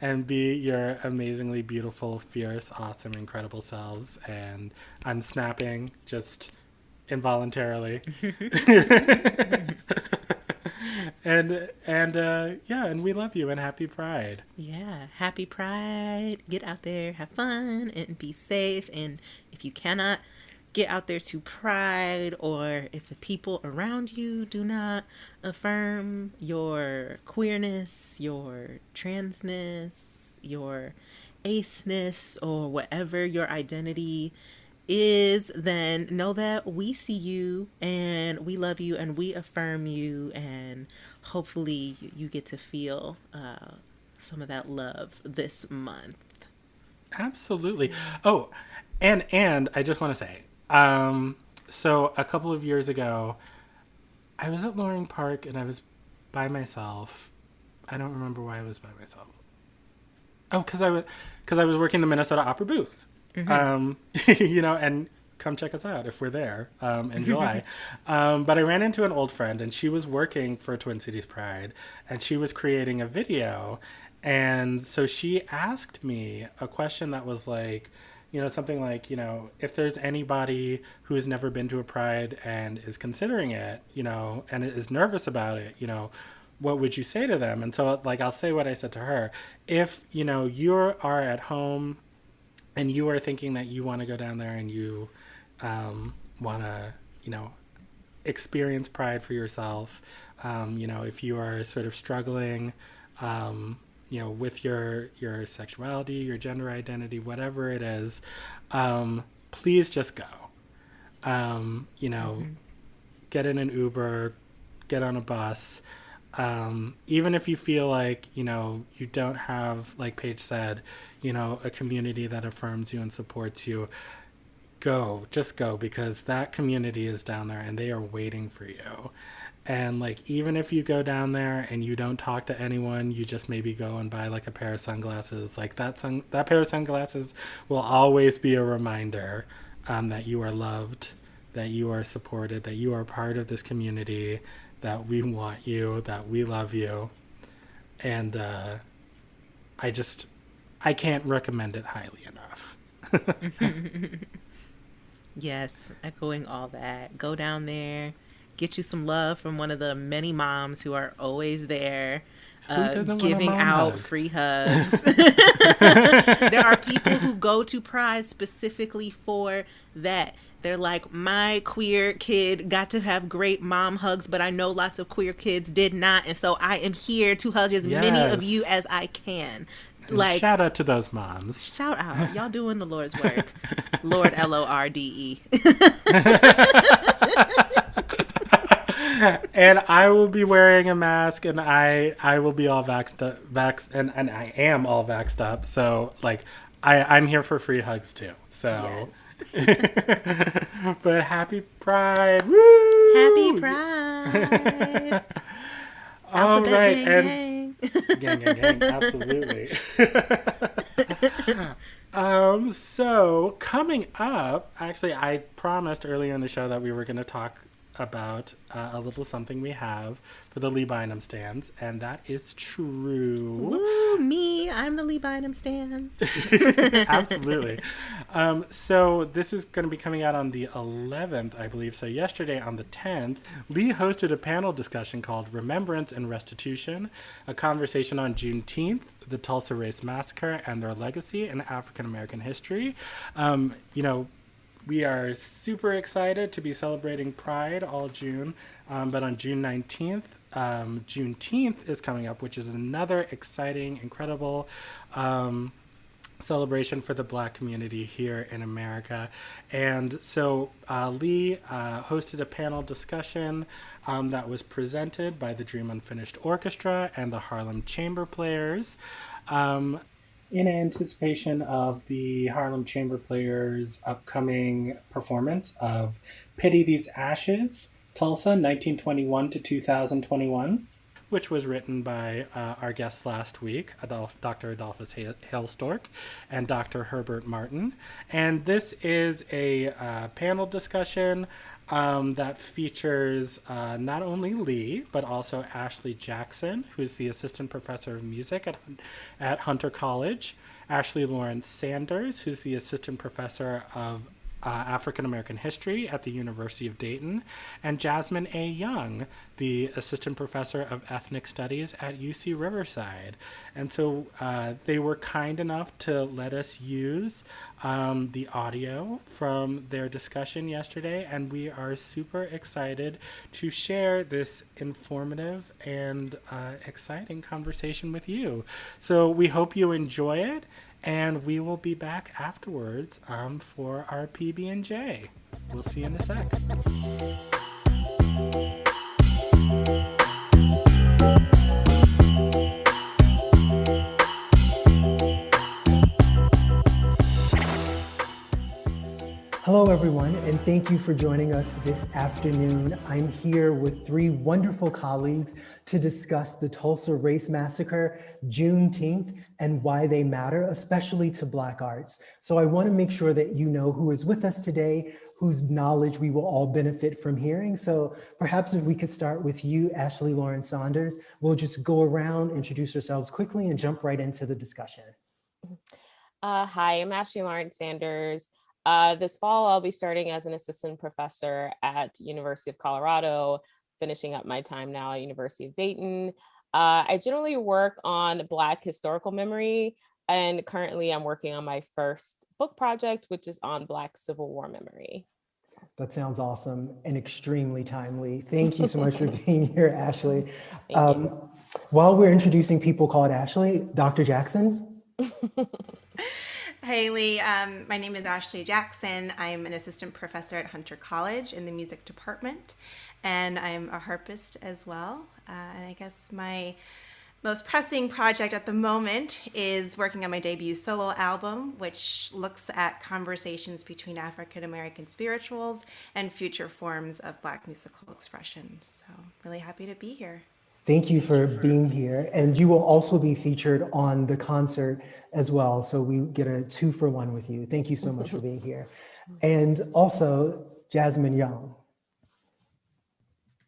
And be your amazingly beautiful, fierce, awesome, incredible selves. And I'm snapping just involuntarily. And we love you and happy Pride. Yeah, happy Pride. Get out there, have fun, and be safe. And if you cannot get out there to Pride, or if the people around you do not affirm your queerness, your transness, your aceness, or whatever your identity is, then know that we see you and we love you and we affirm you, and hopefully you get to feel some of that love this month. Absolutely. Oh, and I just want to say, so a couple of years ago, I was at Loring Park and I was by myself. I don't remember why I was by myself. Oh, because I was working the Minnesota Opera booth. And come check us out if we're there in July. But I ran into an old friend, and she was working for Twin Cities Pride, and she was creating a video. And so she asked me a question that was like, something like, if there's anybody who's never been to a Pride and is considering it, and is nervous about it, what would you say to them? And so, like, I'll say what I said to her. If, you are at home and you are thinking that you want to go down there and you want to, experience Pride for yourself, if you are sort of struggling, with your sexuality, your gender identity, whatever it is, please just go. Get in an Uber, get on a bus. Even if you feel like, you don't have, like Paige said, a community that affirms you and supports you, just go, because that community is down there and they are waiting for you. And like, even if you go down there and you don't talk to anyone, you just maybe go and buy like a pair of sunglasses, like that pair of sunglasses will always be a reminder that you are loved, that you are supported, that you are part of this community, that we want you, that we love you. And I can't recommend it highly enough. Yes, echoing all that. Go down there, get you some love from one of the many moms who are always there, giving out hug? Free hugs. There are people who go to Pride specifically for that. They're like, my queer kid got to have great mom hugs, but I know lots of queer kids did not, and so I am here to hug as many of you as I can. Like, shout out to those moms. Shout out. Y'all doing the Lord's work. Lord, Lorde. And I will be wearing a mask, and I will be all vaxxed, and I am all vaxxed up. So, like, I'm here for free hugs, too. So, yes. But happy Pride. Woo! Happy Pride. All right. And gang, absolutely. So coming up, actually, I promised earlier in the show that we were going to talk about a little something we have for the Lee Bynum stands, and that is true. Woo, me, I'm the Lee Bynum stands. Absolutely. So this is going to be coming out on the 11th, I believe. So yesterday on the 10th, Lee hosted a panel discussion called Remembrance and Restitution, a conversation on Juneteenth, the Tulsa Race Massacre, and their legacy in African American history. We are super excited to be celebrating Pride all June, but on June 19th, Juneteenth is coming up, which is another exciting, incredible celebration for the Black community here in America. And so Lee hosted a panel discussion that was presented by the Dream Unfinished Orchestra and the Harlem Chamber Players. In anticipation of the Harlem Chamber Players' upcoming performance of Pity These Ashes, Tulsa, 1921 to 2021, which was written by our guests last week, Dr. Adolphus Hailstork and Dr. Herbert Martin. And this is a panel discussion that features not only Lee, but also Ashleigh Jackson, who's the assistant professor of music at Hunter College, Ashleigh Lawrence-Sanders, who's the assistant professor of African American History at the University of Dayton, and Jasmin A. Young, the Assistant Professor of Ethnic Studies at UC Riverside. And so they were kind enough to let us use the audio from their discussion yesterday, and we are super excited to share this informative and exciting conversation with you. So we hope you enjoy it, and we will be back afterwards for our PB&J. We'll see you in a sec. Hello, everyone, and thank you for joining us this afternoon. I'm here with three wonderful colleagues to discuss the Tulsa Race Massacre, Juneteenth, and why they matter, especially to Black arts. So I want to make sure that you know who is with us today, whose knowledge we will all benefit from hearing. So perhaps if we could start with you, Ashleigh Lawrence-Sanders. We'll just go around, introduce ourselves quickly, and jump right into the discussion. Hi, I'm Ashleigh Lawrence-Sanders. This fall, I'll be starting as an assistant professor at University of Colorado, finishing up my time now at University of Dayton. I generally work on Black historical memory, and currently I'm working on my first book project, which is on Black Civil War memory. That sounds awesome and extremely timely. Thank you so much for being here, Ashleigh. While we're introducing people called Ashleigh, Dr. Jackson. Hey Lee, my name is Ashleigh Jackson. I'm an assistant professor at Hunter College in the music department, and I'm a harpist as well. And I guess my most pressing project at the moment is working on my debut solo album, which looks at conversations between African American spirituals and future forms of Black musical expression. So really happy to be here. Thank you for being here. And you will also be featured on the concert as well. So we get a 2-for-1 with you. Thank you so much for being here. And also Jasmin Young.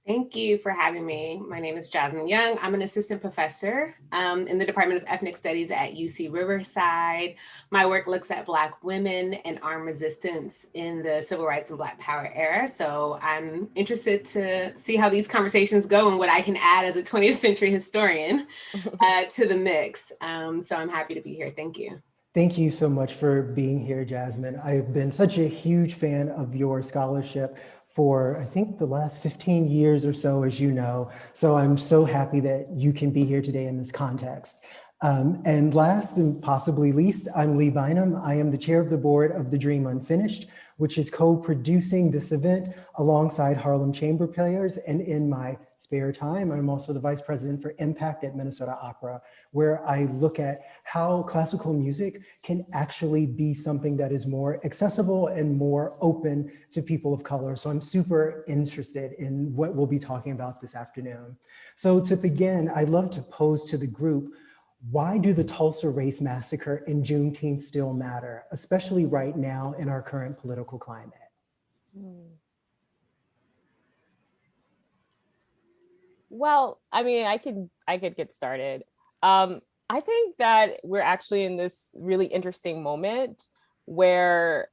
Thank you for having me. My name is Jasmin Young. I'm an assistant professor in the Department of Ethnic Studies at UC Riverside. My work looks at Black women and armed resistance in the Civil Rights and Black Power era. So I'm interested to see how these conversations go and what I can add as a 20th century historian to the mix. So I'm happy to be here. Thank you. Thank you so much for being here, Jasmin. I've been such a huge fan of your scholarship for, I think, the last 15 years or so, as you know. So I'm so happy that you can be here today in this context. And last and possibly least, I'm Lee Bynum. I am the chair of the board of The Dream Unfinished, which is co-producing this event alongside Harlem Chamber Players. And in my spare time, I'm also the vice president for Impact at Minnesota Opera, where I look at how classical music can actually be something that is more accessible and more open to people of color. So I'm super interested in what we'll be talking about this afternoon. So to begin, I'd love to pose to the group, why do the Tulsa Race Massacre and Juneteenth still matter, especially right now in our current political climate? Well, I mean, I could get started. I think that we're actually in this really interesting moment where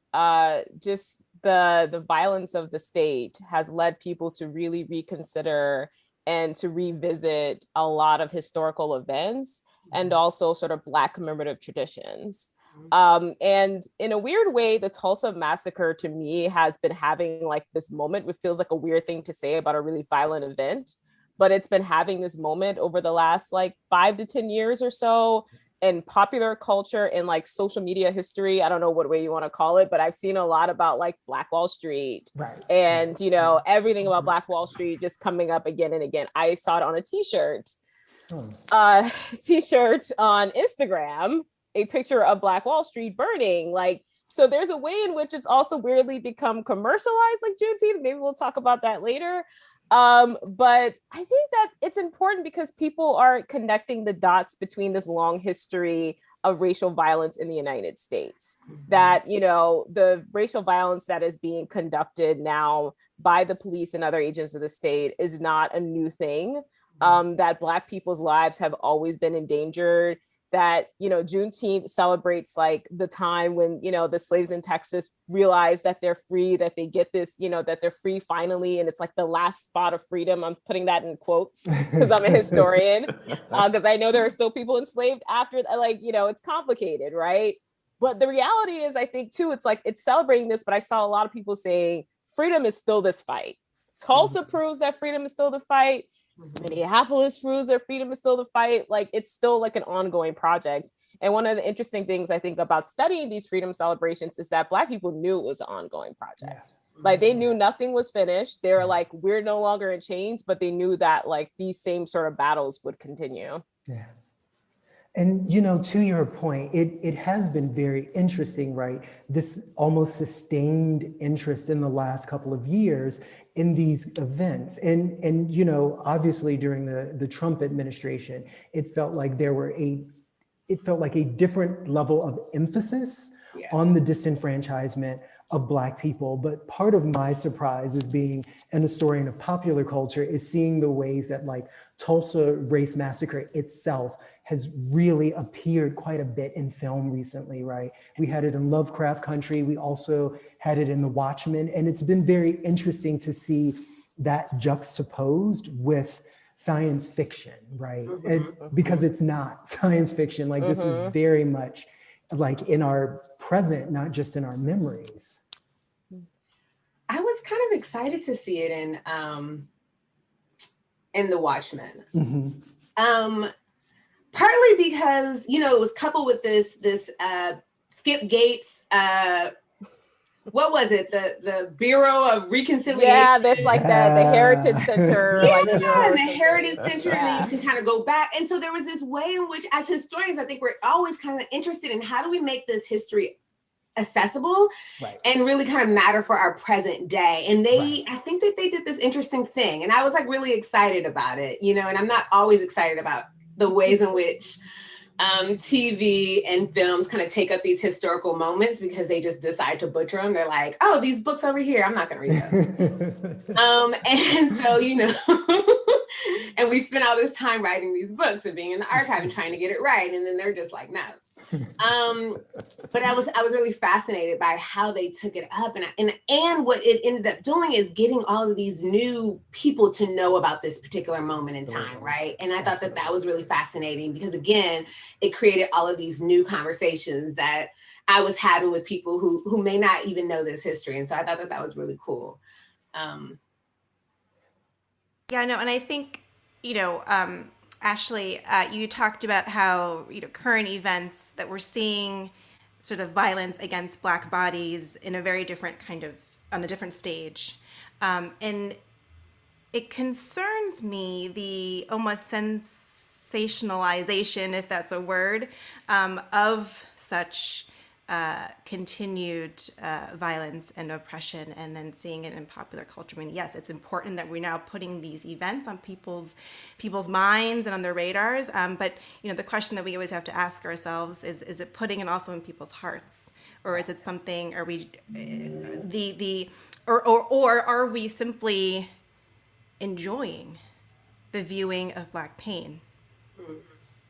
just the violence of the state has led people to really reconsider and to revisit a lot of historical events and also sort of Black commemorative traditions. And in a weird way, the Tulsa Massacre to me has been having like this moment, which feels like a weird thing to say about a really violent event, but it's been having this moment over the last like 5 to 10 years or so in popular culture and like social media history. I don't know what way you want to call it, but I've seen a lot about like Black Wall Street and, you know, everything about Black Wall Street just coming up again and again. I saw it on a t-shirt on Instagram, a picture of Black Wall Street burning. Like, so there's a way in which it's also weirdly become commercialized, like Juneteenth. Maybe we'll talk about that later. But I think that it's important because people are connecting the dots between this long history of racial violence in the United States. That, you know, the racial violence that is being conducted now by the police and other agents of the state is not a new thing. That Black people's lives have always been endangered, that, you know, Juneteenth celebrates like the time when, you know, the slaves in Texas realize that they're free, that they get this, you know, that they're free finally. And it's like the last spot of freedom. I'm putting that in quotes because I'm a historian, because I know there are still people enslaved after, like, you know, it's complicated, right? But the reality is, I think too, it's like, it's celebrating this, but I saw a lot of people saying freedom is still this fight. Tulsa proves that freedom is still the fight. Minneapolis proves that freedom is still the fight. Like, it's still like an ongoing project. And one of the interesting things I think about studying these freedom celebrations is that Black people knew it was an ongoing project. Like, they knew nothing was finished. They were like, we're no longer in chains, but they knew that like these same sort of battles would continue. Yeah. And, you know, to your point, it has been very interesting, right? This almost sustained interest in the last couple of years in these events. And you know, obviously during the Trump administration, it felt like a different level of emphasis on the disenfranchisement of Black people. But part of my surprise as being an historian of popular culture is seeing the ways that like Tulsa Race Massacre itself has really appeared quite a bit in film recently, right? We had it in Lovecraft Country. We also had it in The Watchmen. And it's been very interesting to see that juxtaposed with science fiction, right? Because it's not science fiction. Like, this is very much like in our present, not just in our memories. I was kind of excited to see it in The Watchmen. Partly because, you know, it was coupled with this Skip Gates, what was it? The Bureau of Reconciliation. Yeah, that's like the Heritage Center. And the Heritage Center, and then you can kind of go back. And so there was this way in which, as historians, I think we're always kind of interested in how do we make this history accessible and really kind of matter for our present day. And I think that they did this interesting thing, and I was like really excited about it, you know, and I'm not always excited about the ways in which TV and films kind of take up these historical moments because they just decide to butcher them. They're like, oh, these books over here, I'm not going to read them. And so, you know, and we spend all this time writing these books and being in the archive and trying to get it right. And then they're just like, no. But I was really fascinated by how they took it up, and what it ended up doing is getting all of these new people to know about this particular moment in time, right? And I thought that was really fascinating because, again, it created all of these new conversations that I was having with people who may not even know this history, and so I thought that was really cool. Yeah, no, and I think, you know, Ashleigh, you talked about how, you know, current events that we're seeing sort of violence against Black bodies in a very different on a different stage. And it concerns me, the almost sensationalization, if that's a word, of such continued violence and oppression, and then seeing it in popular culture. I mean, yes, it's important that we're now putting these events on people's minds and on their radars. But, you know, the question that we always have to ask ourselves is it putting it also in people's hearts, or is it something? Are we or are we simply enjoying the viewing of Black pain?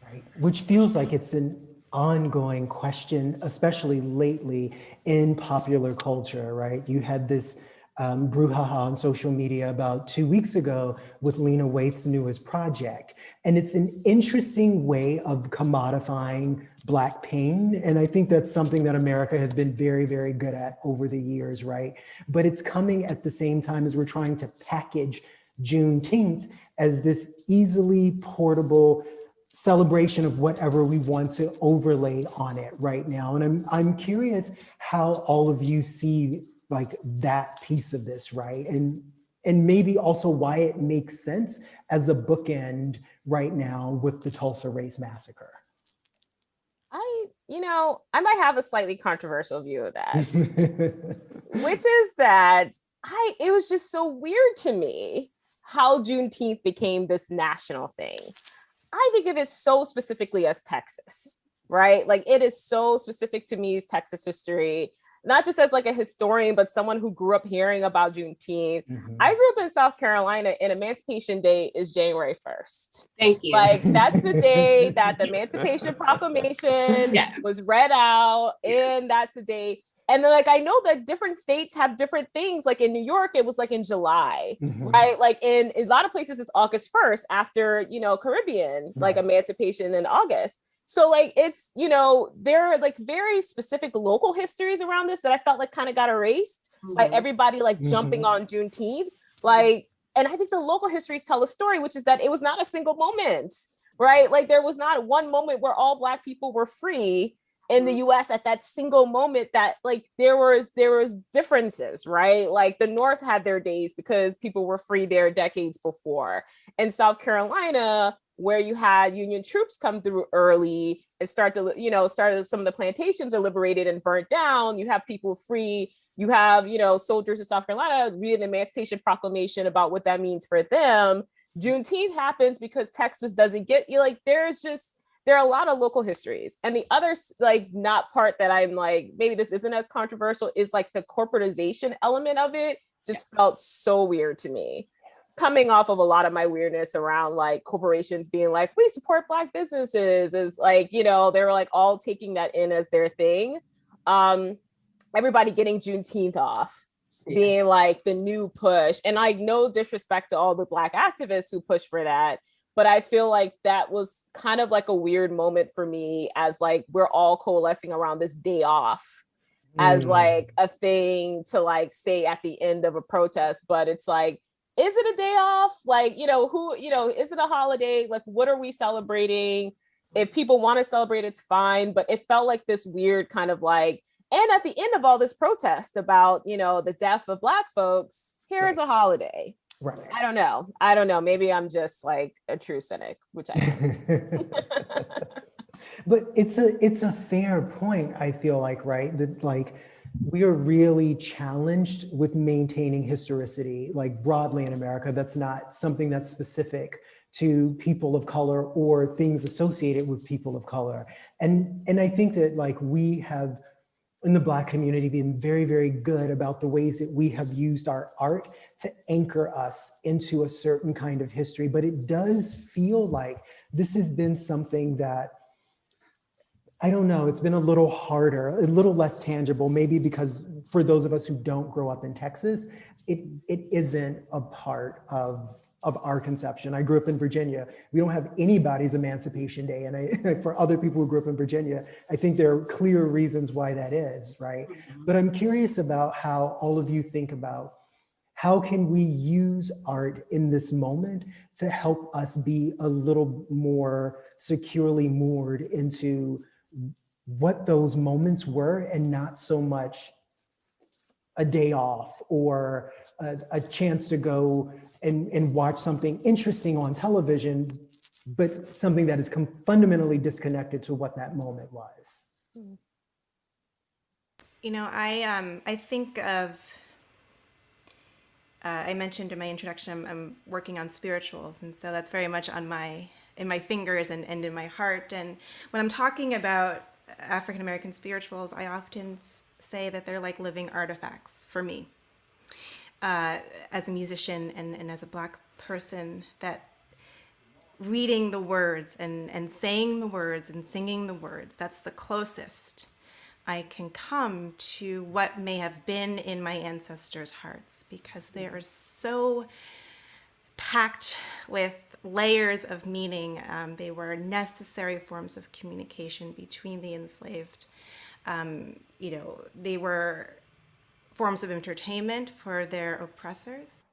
Right. Which feels like it's an ongoing question, especially lately in popular culture, right? You had this brouhaha on social media about 2 weeks ago with Lena Waithe's newest project. And it's an interesting way of commodifying Black pain. And I think that's something that America has been very, very good at over the years, right? But it's coming at the same time as we're trying to package Juneteenth as this easily portable celebration of whatever we want to overlay on it right now. And I'm curious how all of you see like that piece of this, right? And maybe also why it makes sense as a bookend right now with the Tulsa Race Massacre. I might have a slightly controversial view of that, which is that it was just so weird to me how Juneteenth became this national thing. I think of it so specifically as Texas, right? Like, it is so specific to me as Texas history not just as like a historian, but someone who grew up hearing about Juneteenth. I grew up in South Carolina, and Emancipation Day is January 1st. Thank you. Like, that's the day that the Emancipation Proclamation was read out, and that's the day. And then, like, I know that different states have different things. Like in New York, it was like in July, right? Like in a lot of places, it's August 1st after, you know, Caribbean, like emancipation in August. So like, it's, you know, there are like very specific local histories around this that I felt like kind of got erased by everybody like jumping on Juneteenth. Like, and I think the local histories tell a story, which is that it was not a single moment, right? Like there was not one moment where all Black people were free in the US at that single moment. That like there was differences, right? Like the North had their days because people were free there decades before. In South Carolina, where you had Union troops come through early and started some of the plantations are liberated and burnt down. You have people free. You have, you know, soldiers in South Carolina reading the Emancipation Proclamation about what that means for them. Juneteenth happens because Texas doesn't get you. Like there are a lot of local histories. And the other like not part that I'm like, maybe this isn't as controversial is like the corporatization element of it just felt so weird to me. Coming off of a lot of my weirdness around like corporations being like, we support Black businesses is like, you know, they were like all taking that in as their thing. Everybody getting Juneteenth off, being like the new push. And like no disrespect to all the Black activists who push for that. But I feel like that was kind of like a weird moment for me as like we're all coalescing around this day off as like a thing to like say at the end of a protest. But it's like, is it a day off? Like, you know, is it a holiday? Like, what are we celebrating? If people want to celebrate, it's fine. But it felt like this weird kind of like, and at the end of all this protest about, you know, the death of Black folks, here's a holiday. Right. I don't know. Maybe I'm just like a true cynic, which I am. But it's a fair point, I feel like, right? That like we are really challenged with maintaining historicity, like broadly in America. That's not something that's specific to people of color or things associated with people of color. And I think that like we have in the Black community been very, very good about the ways that we have used our art to anchor us into a certain kind of history. But it does feel like this has been something that, I don't know, it's been a little harder, a little less tangible, maybe because for those of us who don't grow up in Texas, it isn't a part of our conception. I grew up in Virginia. We don't have anybody's Emancipation Day. And for other people who grew up in Virginia, I think there are clear reasons why that is, right? But I'm curious about how all of you think about how can we use art in this moment to help us be a little more securely moored into what those moments were and not so much a day off or a chance to go and watch something interesting on television, but something that is fundamentally disconnected to what that moment was. You know, I think of, I mentioned in my introduction, I'm working on spirituals. And so that's very much in my fingers and in my heart. And when I'm talking about African-American spirituals, I often say that they're like living artifacts for me. As a musician and as a Black person, that reading the words and saying the words and singing the words, that's the closest I can come to what may have been in my ancestors' hearts, because they are so packed with layers of meaning. They were necessary forms of communication between the enslaved. You know, they were forms of entertainment for their oppressors,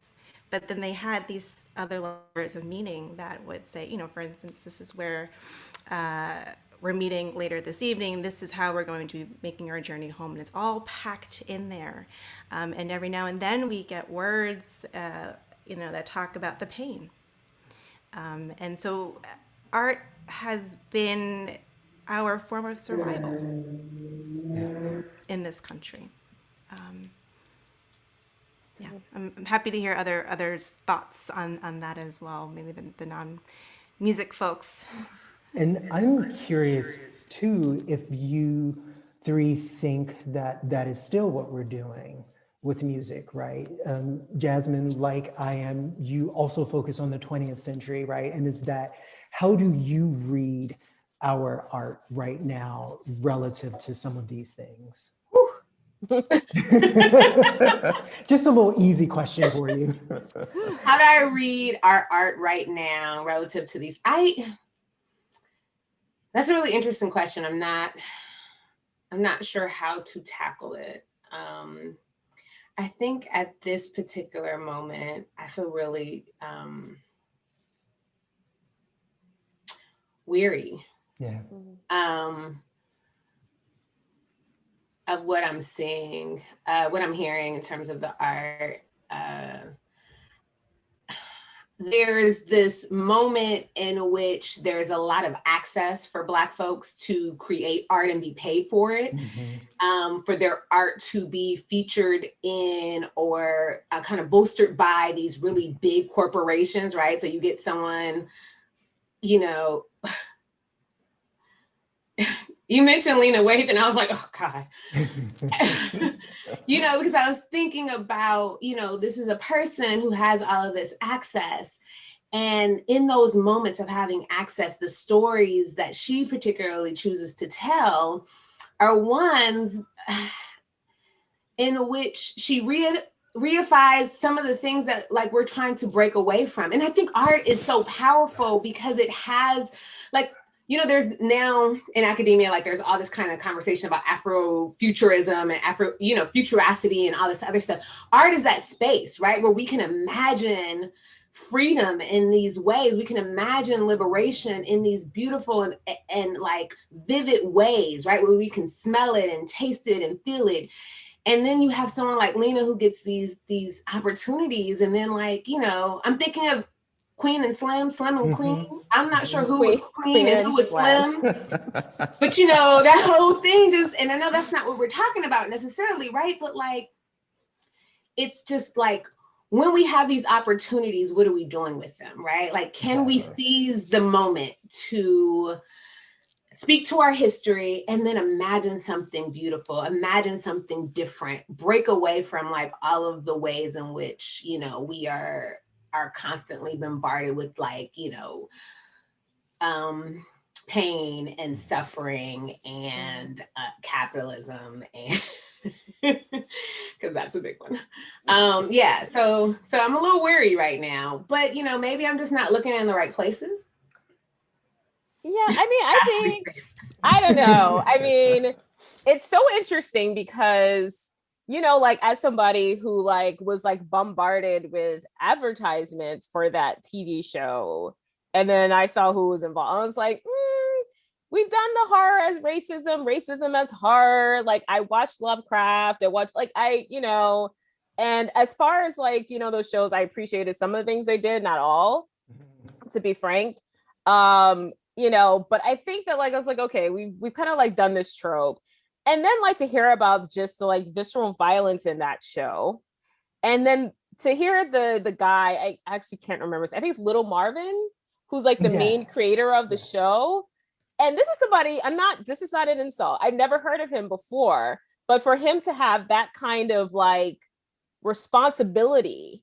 but then they had these other layers of meaning that would say, you know, for instance, this is where we're meeting later this evening. This is how we're going to be making our journey home. And it's all packed in there. And every now and then we get words, you know, that talk about the pain. And so art has been our form of survival in this country. Yeah, I'm happy to hear others' thoughts on that as well, maybe the non-music folks. And I'm curious too, if you three think that that is still what we're doing with music, right? Jasmin, like I am, you also focus on the 20th century, right? And is that, how do you read our art right now relative to some of these things? Just a little easy question for you. How do I read our art right now relative to these? That's a really interesting question. I'm not sure how to tackle it. I think at this particular moment, I feel really weary. Yeah. Of what I'm seeing, what I'm hearing in terms of the art. There's this moment in which there's a lot of access for Black folks to create art and be paid for it, for their art to be featured in or kind of bolstered by these really big corporations, right? So you get someone, you know, you mentioned Lena Waithe, and I was like, oh God. You know, because I was thinking about, you know, this is a person who has all of this access. And in those moments of having access, the stories that she particularly chooses to tell are ones in which she reifies some of the things that like we're trying to break away from. And I think art is so powerful because it has like, you know, there's now in academia, like there's all this kind of conversation about Afrofuturism and futuracity and all this other stuff. Art is that space, right? Where we can imagine freedom in these ways. We can imagine liberation in these beautiful and like vivid ways, right? Where we can smell it and taste it and feel it. And then you have someone like Lena who gets these opportunities. And then like, you know, I'm thinking of Queen and Slim and Queen. I'm not sure who was Queen and who was Slim. But you know, that whole thing just, and I know that's not what we're talking about necessarily, right? But like, it's just like, when we have these opportunities, what are we doing with them, right? Like, can we seize the moment to speak to our history and then imagine something beautiful, imagine something different, break away from like all of the ways in which, you know, we are constantly bombarded with like, you know, pain and suffering and capitalism and because that's a big one. Yeah, so I'm a little weary right now, but you know, maybe I'm just not looking in the right places. Yeah, I mean, I think, I don't know. I mean, it's so interesting because, you know, like as somebody who like was like bombarded with advertisements for that TV show, and then I saw who was involved, I was like, we've done the horror as racism as horror. Like I watched Lovecraft, you know, and as far as like, you know, those shows, I appreciated some of the things they did, not all, to be frank. You know, but I think that like, I was like, okay, we've kind of like done this trope. And then like to hear about just the like visceral violence in that show. And then to hear the guy, I actually can't remember, I think it's Little Marvin, who's like the main creator of the show. And this is somebody, this is not an insult. I've never heard of him before, but for him to have that kind of like responsibility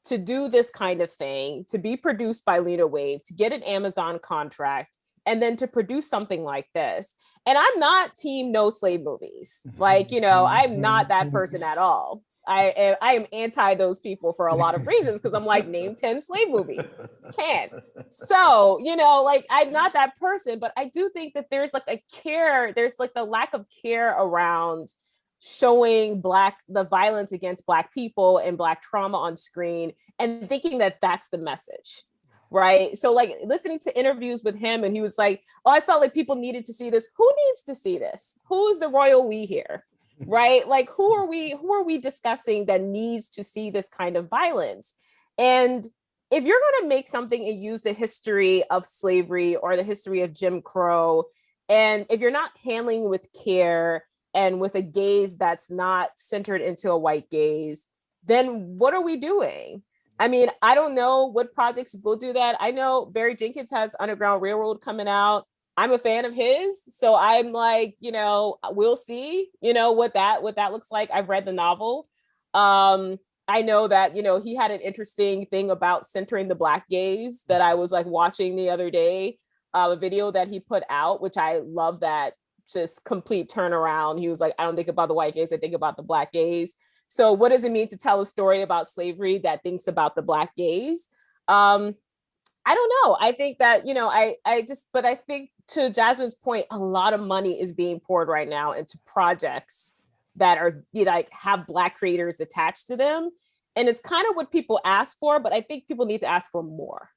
to do this kind of thing, to be produced by Lena Waithe, to get an Amazon contract, and then to produce something like this. And I'm not team no slave movies. Like, you know, I'm not that person at all. I am anti those people for a lot of reasons, because I'm like, name 10 slave movies. Can't. So, you know, like I'm not that person, but I do think that there's like a care, there's like the lack of care around showing the violence against Black people and Black trauma on screen and thinking that that's the message. Right. So like listening to interviews with him, and he was like, oh, I felt like people needed to see this. Who needs to see this? Who's the royal we here? Right? Like who are we discussing that needs to see this kind of violence? And if you're going to make something and use the history of slavery or the history of Jim Crow, and if you're not handling with care and with a gaze that's not centered into a white gaze, then what are we doing? I mean, I don't know what projects will do that. I know Barry Jenkins has Underground Railroad coming out. I'm a fan of his. So I'm like, we'll see, what that looks like. I've read the novel. I know that, he had an interesting thing about centering the Black gaze that I was like watching the other day, a video that he put out, which I love, that just complete turnaround. He was like, I don't think about the white gaze, I think about the Black gaze. So what does it mean to tell a story about slavery that thinks about the Black gaze? I don't know. I think that, but I think, to Jasmin's point, a lot of money is being poured right now into projects that are have Black creators attached to them. And it's kind of what people ask for, but I think people need to ask for more.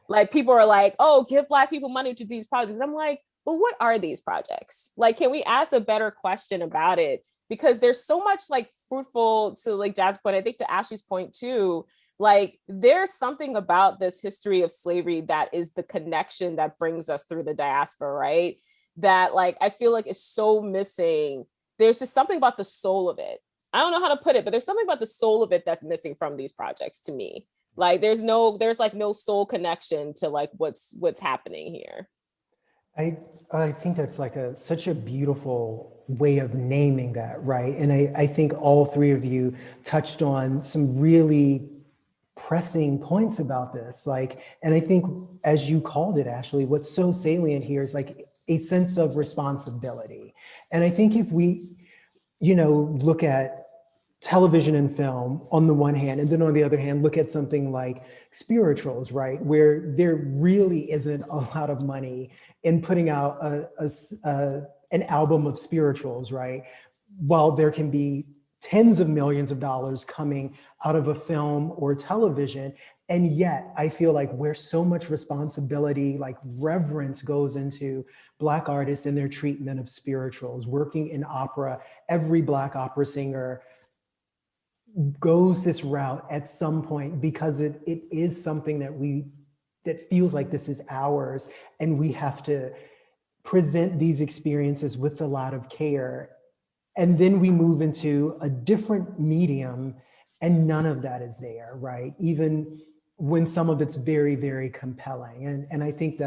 Like, people are like, oh, give Black people money to these projects. I'm like, well, what are these projects? Like, can we ask a better question about it? Because there's so much like fruitful, to like Jasmin's point, I think to Ashleigh's point too, like there's something about this history of slavery that is the connection that brings us through the diaspora, right? That like, I feel like is so missing. There's just something about the soul of it. I don't know how to put it, but there's something about the soul of it that's missing from these projects to me. Like there's like no soul connection to like what's happening here. I think that's like such a beautiful way of naming that, right? And I think all three of you touched on some really pressing points about this. Like, and I think, as you called it, Ashleigh, what's so salient here is like a sense of responsibility. And I think if we, look at television and film on the one hand, and then on the other hand, look at something like spirituals, right? Where there really isn't a lot of money in putting out an album of spirituals, right? While there can be tens of millions of dollars coming out of a film or television. And yet I feel like where so much responsibility, like reverence, goes into Black artists and their treatment of spirituals, working in opera, every Black opera singer goes this route at some point because it is something that feels like this is ours, and we have to present these experiences with a lot of care. And then we move into a different medium and none of that is there, right? Even when some of it's very, very compelling. And I think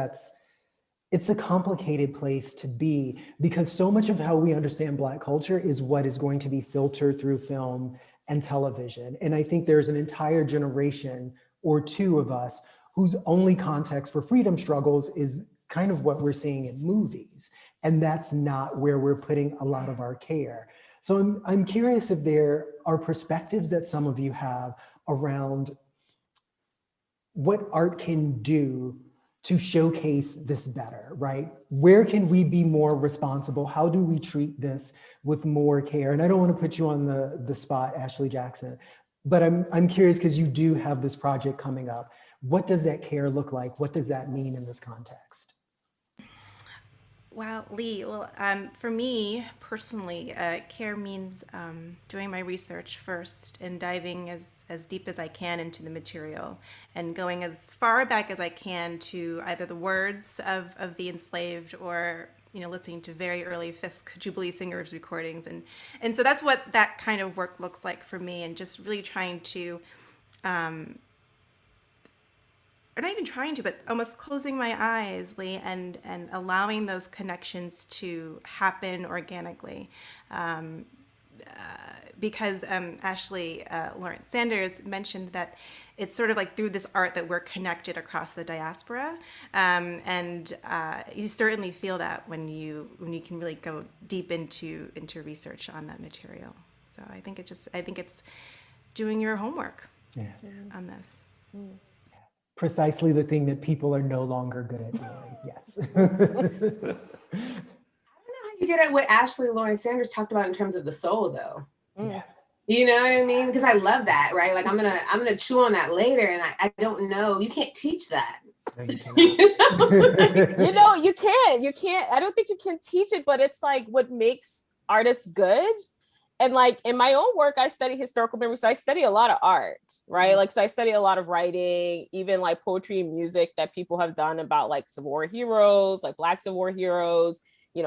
it's a complicated place to be, because so much of how we understand Black culture is what is going to be filtered through film and television. And I think there's an entire generation or two of us whose only context for freedom struggles is kind of what we're seeing in movies. And that's not where we're putting a lot of our care. So I'm curious if there are perspectives that some of you have around what art can do to showcase this better, right? Where can we be more responsible? How do we treat this with more care? And I don't want to put you on the spot, Ashleigh Jackson, but I'm curious, because you do have this project coming up. What does that care look like? What does that mean in this context? Wow, Lee. Well, for me personally, care means doing my research first and diving as deep as I can into the material and going as far back as I can to either the words of the enslaved or listening to very early Fisk Jubilee Singers recordings. And so that's what that kind of work looks like for me, and just really trying to or not even trying to, but almost closing my eyes, Lee, and allowing those connections to happen organically. Because Ashleigh Lawrence-Sanders mentioned that it's sort of like through this art that we're connected across the diaspora. And you certainly feel that when you can really go deep into research on that material. So I think it's doing your homework on this. Mm. Precisely the thing that people are no longer good at doing. Yes. I don't know how you get at what Ashleigh Lawrence-Sanders talked about in terms of the soul, though. Yeah. You know what I mean? Because I love that, right? Like I'm gonna chew on that later, and I don't know. You can't teach that. No, you cannot. You can't. I don't think you can teach it, but it's like what makes artists good. And like in my own work, I study historical memory. So I study a lot of art, right? Like, so I study a lot of writing, even like poetry and music that people have done about like Civil War heroes, like Black Civil War heroes,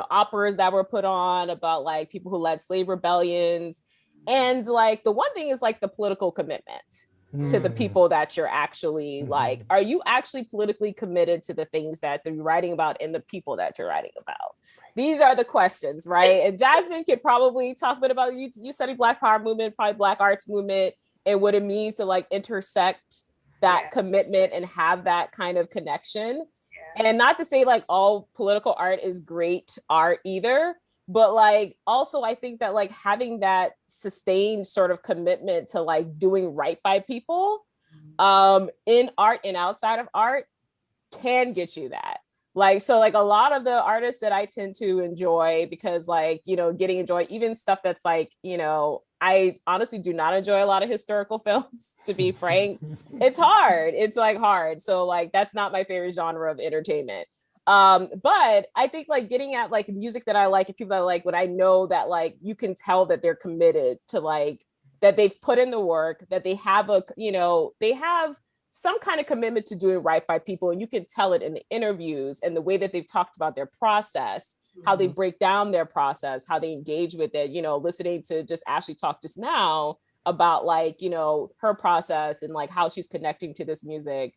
operas that were put on about like people who led slave rebellions. And like, the one thing is like the political commitment, to the people that you're actually like, are you actually politically committed to the things that you're writing about and the people that you're writing about? These are the questions, right? And Jasmin could probably talk a bit about, you study Black Power movement, probably Black arts movement, and what it means to like intersect that commitment and have that kind of connection. And not to say like all political art is great art either, but like also I think that like having that sustained sort of commitment to like doing right by people in art and outside of art can get you that. Like, so like a lot of the artists that I tend to enjoy, because like, you know, getting enjoy even stuff that's like, you know, I honestly do not enjoy a lot of historical films, to be frank. It's hard. It's like hard. So like, that's not my favorite genre of entertainment. But I think like getting at like music that I like and people that I like, when I know that like, you can tell that they're committed to like, that they've put in the work, that they have a, you know, they have some kind of commitment to doing right by people. And you can tell it in the interviews and the way that they've talked about their process, how they break down their process, how they engage with it, you know, listening to just Ashleigh talk just now about like, you know, her process and like how she's connecting to this music.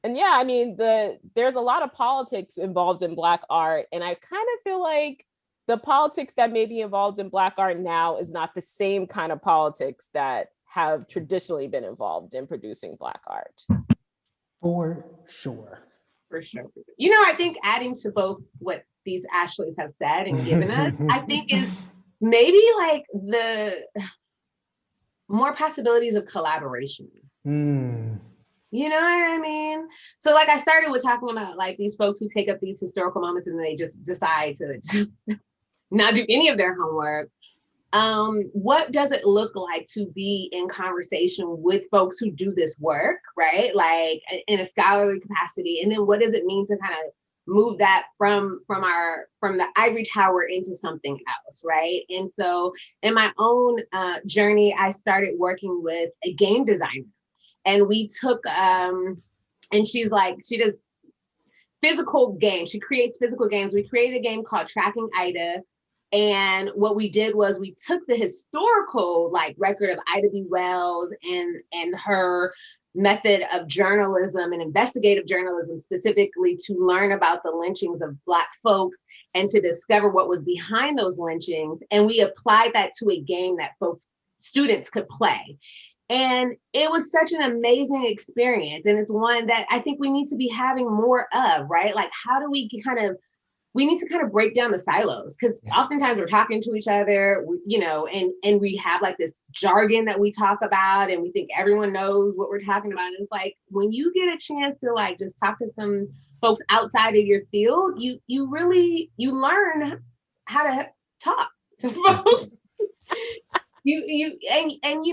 And yeah, I mean, there's a lot of politics involved in Black art. And I kind of feel like the politics that may be involved in Black art now is not the same kind of politics that have traditionally been involved in producing Black art. For sure. For sure. You know, I think adding to both what these Ashleighs have said and given us, I think is maybe like the more possibilities of collaboration. You know what I mean? So like I started with talking about like these folks who take up these historical moments and they just decide to just not do any of their homework. What does it look like to be in conversation with folks who do this work, right? Like in a scholarly capacity. And then what does it mean to kind of move that from the ivory tower into something else, right? And so in my own journey, I started working with a game designer, and we took, and she's like, she does physical games. She creates physical games. We created a game called Tracking Ida. And what we did was we took the historical like record of Ida B. Wells and her method of journalism and investigative journalism specifically to learn about the lynchings of Black folks and to discover what was behind those lynchings. And we applied that to a game that students could play. And it was such an amazing experience. And it's one that I think we need to be having more of, right? Like, how do we need to kind of break down the silos, because oftentimes we're talking to each other, you know, and we have like this jargon that we talk about and we think everyone knows what we're talking about. And it's like, when you get a chance to like just talk to some folks outside of your field, you learn how to talk to folks. You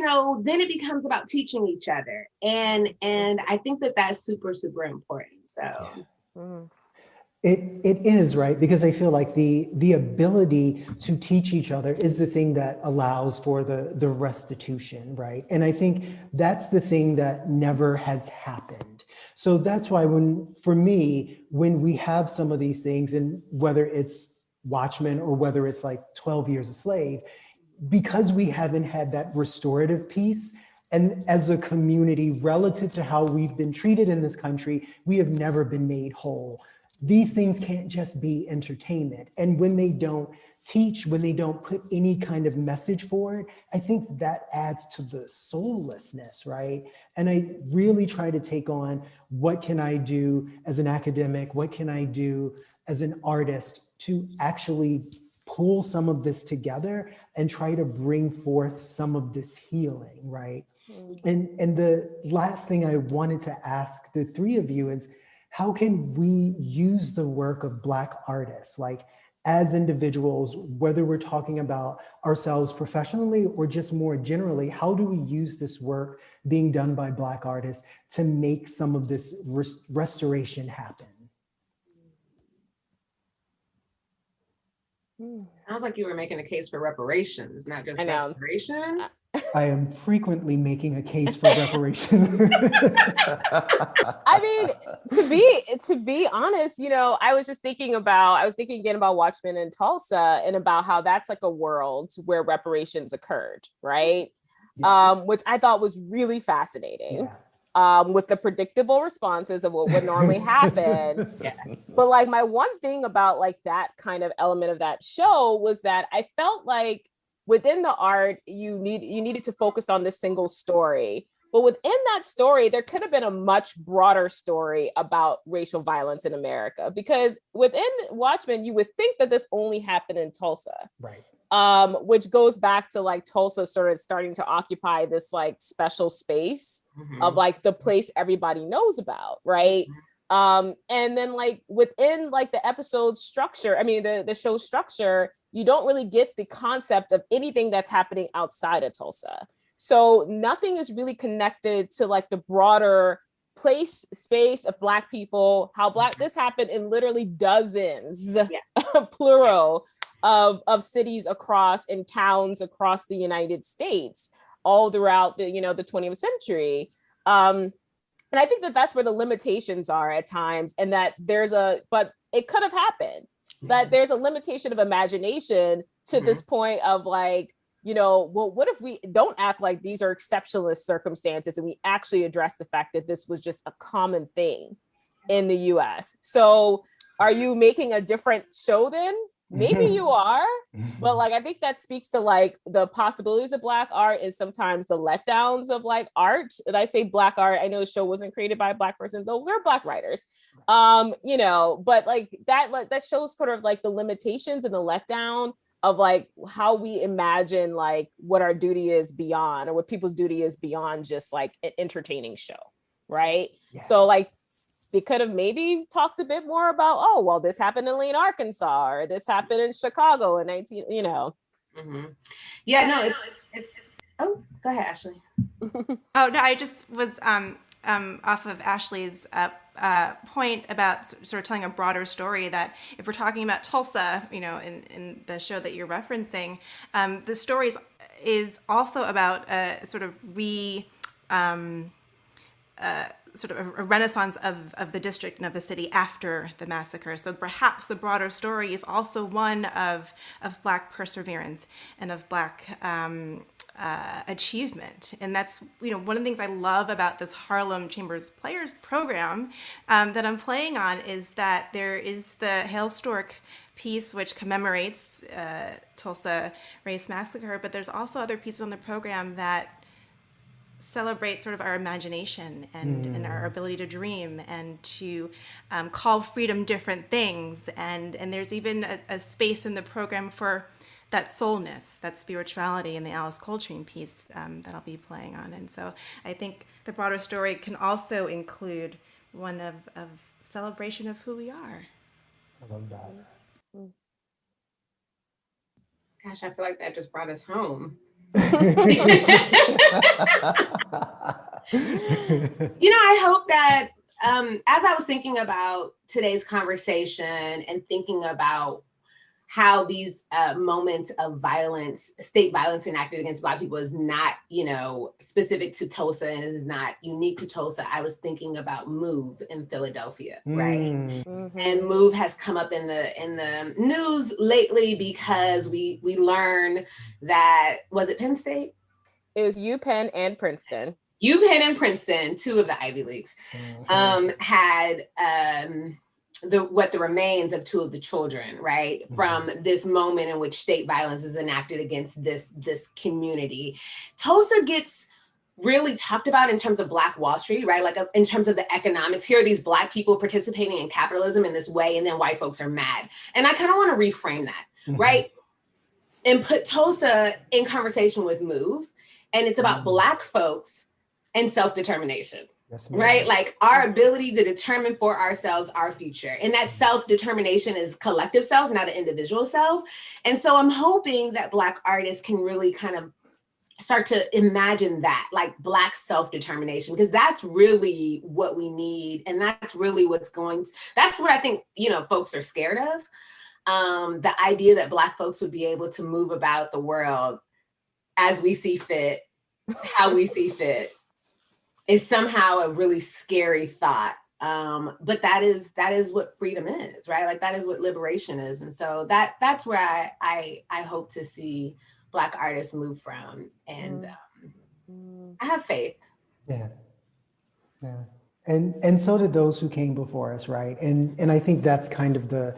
know, then it becomes about teaching each other. And I think that that's super, super important. So. It is, right? Because I feel like the ability to teach each other is the thing that allows for the restitution, right? And I think that's the thing that never has happened. So that's why for me, when we have some of these things, and whether it's Watchmen or whether it's like 12 Years a Slave, because we haven't had that restorative piece, and as a community, relative to how we've been treated in this country, we have never been made whole. These things can't just be entertainment. And when they don't teach, when they don't put any kind of message forward, I think that adds to the soullessness, right? And I really try to take on, what can I do as an academic? What can I do as an artist to actually pull some of this together and try to bring forth some of this healing, right? And the last thing I wanted to ask the three of you is, how can we use the work of Black artists, like as individuals, whether we're talking about ourselves professionally or just more generally, how do we use this work being done by Black artists to make some of this restoration happen? Sounds like you were making a case for reparations, not just restoration. I am frequently making a case for reparations. I mean, to be honest, you know, I was thinking again about Watchmen in Tulsa and about how that's like a world where reparations occurred, right? which I thought was really fascinating. Yeah. With the predictable responses of what would normally happen. But like my one thing about like that kind of element of that show was that I felt like within the art, you needed to focus on this single story. But within that story, there could have been a much broader story about racial violence in America, because within Watchmen, you would think that this only happened in Tulsa. Right. Which goes back to like Tulsa sort of starting to occupy this like special space of like the place everybody knows about, right? And then like within like the episode structure, I mean the show structure, you don't really get the concept of anything that's happening outside of Tulsa. So nothing is really connected to like the broader space of Black people, how this happened in literally dozens, plural, of cities across and towns across the United States, all throughout the 20th century. And I think that that's where the limitations are at times, and that but it could have happened, that there's a limitation of imagination to this point of like, well, what if we don't act like these are exceptionalist circumstances and we actually address the fact that this was just a common thing in the US? So are you making a different show then? Maybe you are, but like I think that speaks to like the possibilities of Black art and sometimes the letdowns of like art. And I say Black art, I know the show wasn't created by a Black person, though we're Black writers. But like that shows sort of like the limitations and the letdown of like how we imagine like what our duty is beyond, or what people's duty is beyond just like an entertaining show, right? Yeah. So like they could have maybe talked a bit more about, oh, well, this happened in Lane, Arkansas, or this happened in Chicago in 19, Yeah, no, it's oh, go ahead, Ashleigh. Oh, no, I just was off of Ashleigh's point about sort of telling a broader story, that if we're talking about Tulsa, in the show that you're referencing, the story is also about sort of sort of a renaissance of the district and of the city after the massacre. So perhaps the broader story is also one of Black perseverance and of Black achievement. And that's, one of the things I love about this Harlem Chambers Players program that I'm playing on, is that there is the Hail Stork piece, which commemorates Tulsa Race Massacre, but there's also other pieces on the program that celebrate sort of our imagination and our ability to dream and to call freedom different things. And there's even a space in the program for that soulness, that spirituality in the Alice Coltrane piece that I'll be playing on. And so I think the broader story can also include one of celebration of who we are. I love that. Gosh, I feel like that just brought us home. I hope that as I was thinking about today's conversation and thinking about how these moments of violence, state violence enacted against Black people is not, specific to Tulsa and is not unique to Tulsa, I was thinking about MOVE in Philadelphia, right? Mm-hmm. And MOVE has come up in the news lately because we learn that, was it Penn State? It was UPenn and Princeton. UPenn and Princeton, two of the Ivy Leagues, had the remains of two of the children, right? From this moment in which state violence is enacted against this community. Tulsa gets really talked about in terms of Black Wall Street, right? Like in terms of the economics. Here are these Black people participating in capitalism in this way, and then white folks are mad. And I kind of want to reframe that, right? And put Tulsa in conversation with MOVE. And it's about Black folks and self-determination. Right? Like our ability to determine for ourselves our future. And that self-determination is collective self, not an individual self. And so I'm hoping that Black artists can really kind of start to imagine that, like Black self-determination, because that's really what we need. And that's really that's what I think, folks are scared of. The idea that Black folks would be able to move about the world as we see fit, how we see fit, is somehow a really scary thought. But that is what freedom is, right? Like that is what liberation is. And so that's where I hope to see Black artists move from. And I have faith. Yeah. Yeah. And so did those who came before us, right? And I think that's kind of the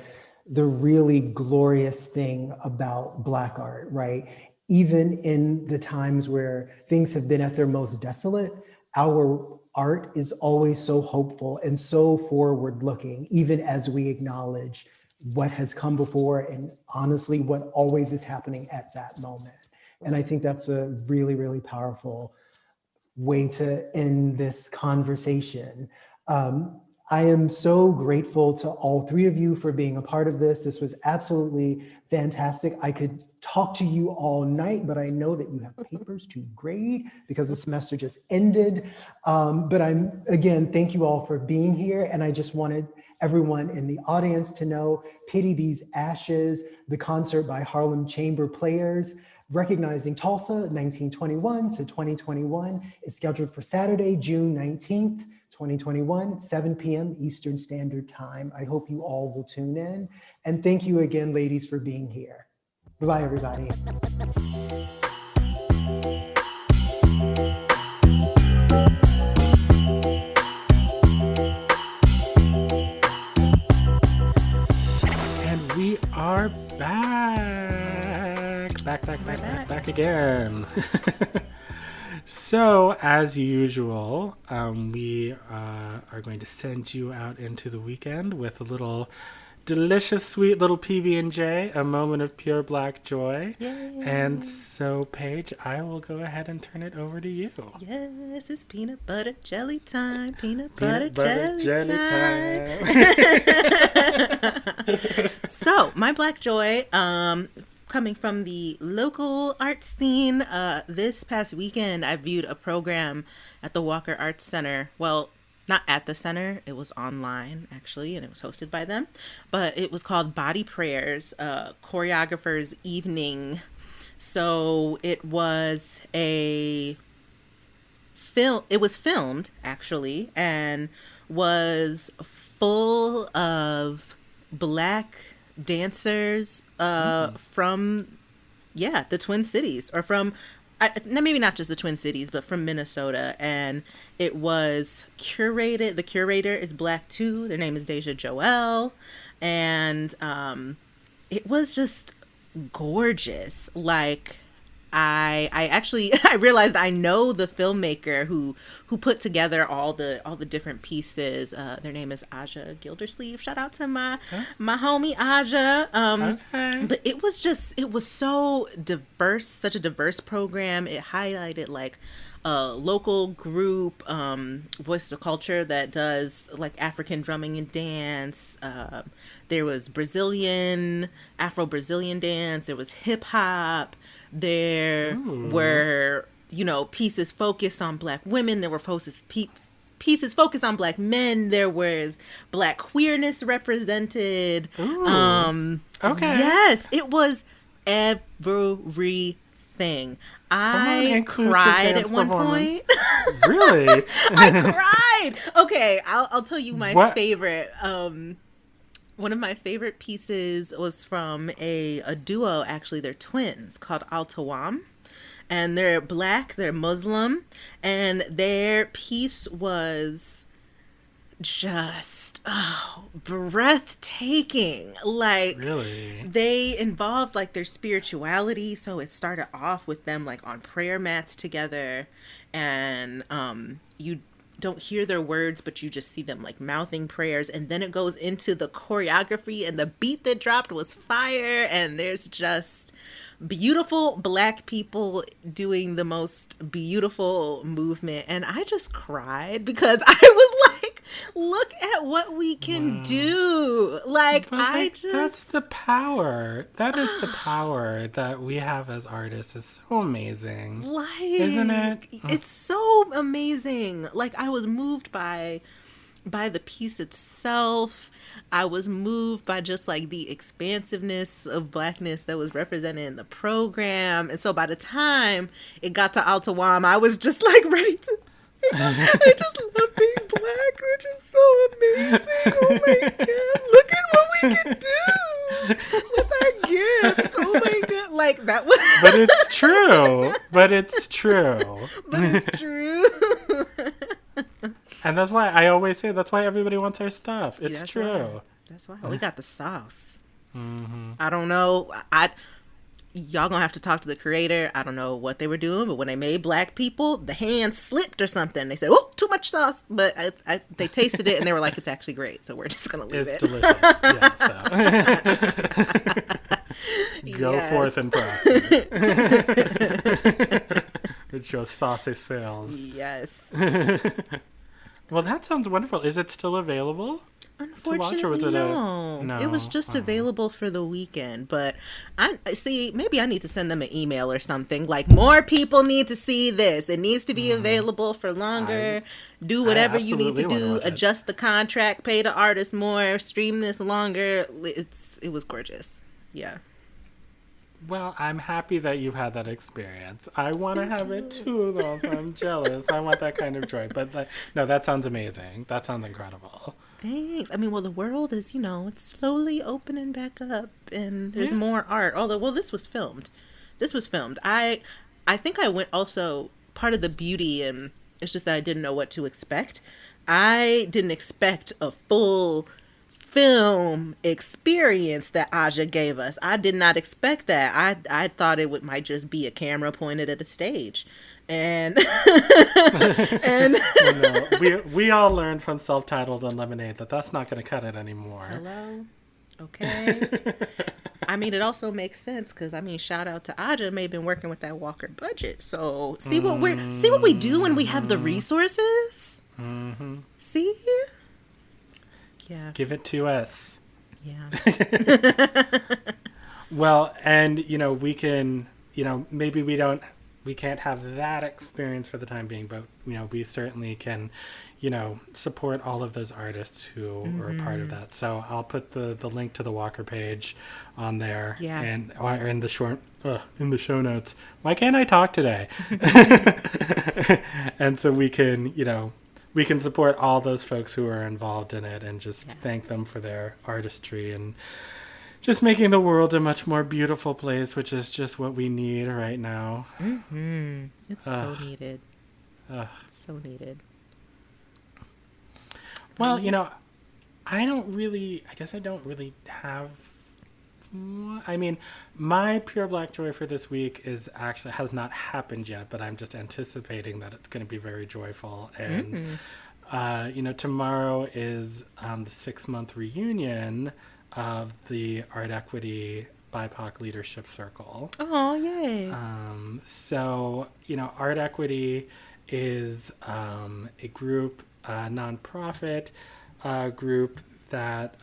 really glorious thing about Black art, right? Even in the times where things have been at their most desolate, our art is always so hopeful and so forward looking, even as we acknowledge what has come before and honestly what always is happening at that moment. And I think that's a really, really powerful way to end this conversation. I am so grateful to all three of you for being a part of this. This was absolutely fantastic. I could talk to you all night, but I know that you have papers to grade because the semester just ended. But again, thank you all for being here. And I just wanted everyone in the audience to know, Pity These Ashes, the concert by Harlem Chamber Players, recognizing Tulsa 1921 to 2021 is scheduled for Saturday, June 19th, 2021, 7 p.m. Eastern Standard Time. I hope you all will tune in. And thank you again, ladies, for being here. Bye-bye, everybody. And we are back again. So, as usual, we are going to send you out into the weekend with a little delicious, sweet little PB&J, a moment of pure Black joy. Yay. And so, Paige, I will go ahead and turn it over to you. Yes, it's peanut butter jelly time. Peanut butter jelly time. So, my Black joy, coming from the local art scene, this past weekend I viewed a program at the Walker Arts Center. Well, not at the center, it was online actually, and it was hosted by them, but it was called Body Prayers, Choreographer's Evening. So it was it was filmed actually, and was full of Black dancers from the Twin Cities, or from maybe not just the Twin Cities, but from Minnesota. And it was curated, the curator is Black too, their name is Deja Joelle, and it was just gorgeous. Like I realized I know the filmmaker who put together all the different pieces. Their name is Aja Gildersleeve. Shout out to my homie Aja. Okay. But it was so diverse, such a diverse program. It highlighted like a local group, Voices of Culture, that does like African drumming and dance. There was Afro-Brazilian dance. There was hip hop. There were, pieces focused on Black women. There were pieces focused on Black men. There was Black queerness represented. Okay. Yes, it was everything. I cried at one point. Really? I cried. Okay, I'll tell you my favorite. One of my favorite pieces was from a duo, actually, they're twins, called Al-Tawam. And they're Black, they're Muslim, and their piece was just breathtaking. Like, really? They involved like their spirituality. So it started off with them like on prayer mats together, and you don't hear their words, but you just see them like mouthing prayers. And then it goes into the choreography, and the beat that dropped was fire. And there's just beautiful Black people doing the most beautiful movement. And I just cried because I was like, look at what we can do. Like, that's the power. That is the power that we have as artists. It's so amazing. Like, isn't it? It's so amazing. Like, I was moved by the piece itself. I was moved by just like the expansiveness of Blackness that was represented in the program. And so by the time it got to Al-Tawam, I was just like ready to, I just love being Black, which is so amazing. Oh my God, look at what we can do. With our gifts. Oh my God. Like that was. But it's true. But it's true. But it's true. And that's why I always say that's why everybody wants our stuff. It's That's true. why. That's why we got the sauce. I don't know. Y'all gonna have to talk to the creator. I don't know what they were doing, but when they made black people, the hand slipped or something. They said, "Oh, too much sauce," but they tasted it and they were like, "It's actually great." So we're just gonna leave It's it. delicious. Yeah, so. Go forth and profit. With your saucy sales. Yes. Well, that sounds wonderful. Is it still available? Unfortunately, or was it no. It was just available for the weekend. But I see. Maybe I need to send them an email or something. Like, more people need to see this. It needs to be available for longer. Do whatever you need to do. Adjust the contract. Pay the artist more. Stream this longer. It was gorgeous. Yeah. Well, I'm happy that you've had that experience. I want to have it too, though, so I'm jealous. I want that kind of joy. But no, that sounds amazing. That sounds incredible. Thanks. I mean, well, the world is, it's slowly opening back up, and there's more art. Although, well, this was filmed. I think I went also, part of the beauty, and it's just that I didn't know what to expect. I didn't expect a full film experience that Aja gave us. I did not expect that. I thought it might just be a camera pointed at a stage. And we all learned from Self-Titled and Lemonade that that's not going to cut it anymore. Hello? Okay. I mean, it also makes sense because, shout out to Aja, may have been working with that Walker budget. So see what we do when we have the resources. Mm-hmm. See? Yeah. Give it to us. Yeah. Well, and we can, maybe we can't have that experience for the time being, but we certainly can, support all of those artists who were a part of that. So I'll put the link to the Walker page on there, and or in the show notes. Why can't I talk today? And so we can, we can support all those folks who are involved in it and just thank them for their artistry and just making the world a much more beautiful place, which is just what we need right now. Mm-hmm. It's so needed. It's so needed. Well, I guess I don't really have... my pure Black joy for this week has not happened yet, but I'm just anticipating that it's going to be very joyful. And, tomorrow is the 6-month reunion of the Art Equity BIPOC Leadership Circle. Oh, yay. So, Art Equity is a group, nonprofit group that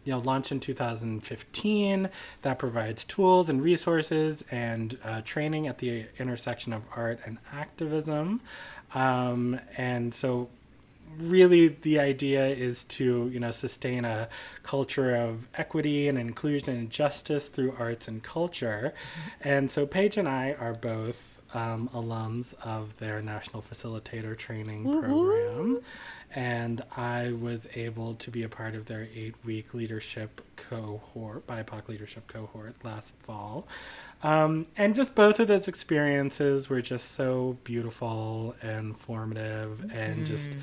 launched in 2015 that provides tools and resources and training at the intersection of art and activism. And so really the idea is to, sustain a culture of equity and inclusion and justice through arts and culture. And so Paige and I are both alums of their National Facilitator Training Program. And I was able to be a part of their 8-week leadership cohort, BIPOC leadership cohort last fall. And just both of those experiences were just so beautiful and formative and just,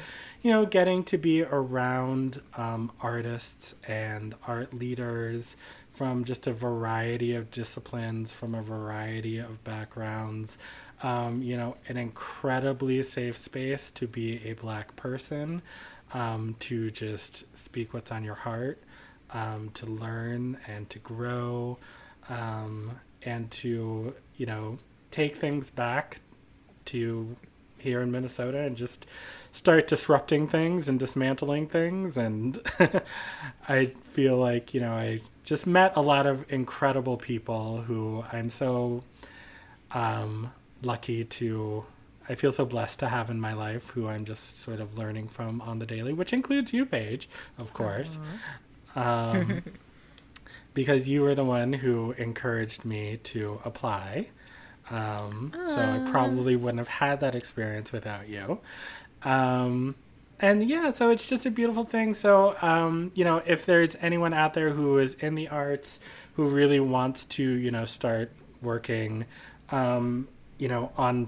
getting to be around artists and art leaders from just a variety of disciplines, from a variety of backgrounds, an incredibly safe space to be a Black person, to just speak what's on your heart, to learn and to grow, and to, take things back to here in Minnesota and just start disrupting things and dismantling things. And I feel like, I just met a lot of incredible people who I'm so lucky to, I feel so blessed to have in my life, who I'm just sort of learning from on the daily, which includes you, Paige, of course. Because you were the one who encouraged me to apply. So I probably wouldn't have had that experience without you. And yeah, so it's just a beautiful thing. So, if there's anyone out there who is in the arts who really wants to, start working, on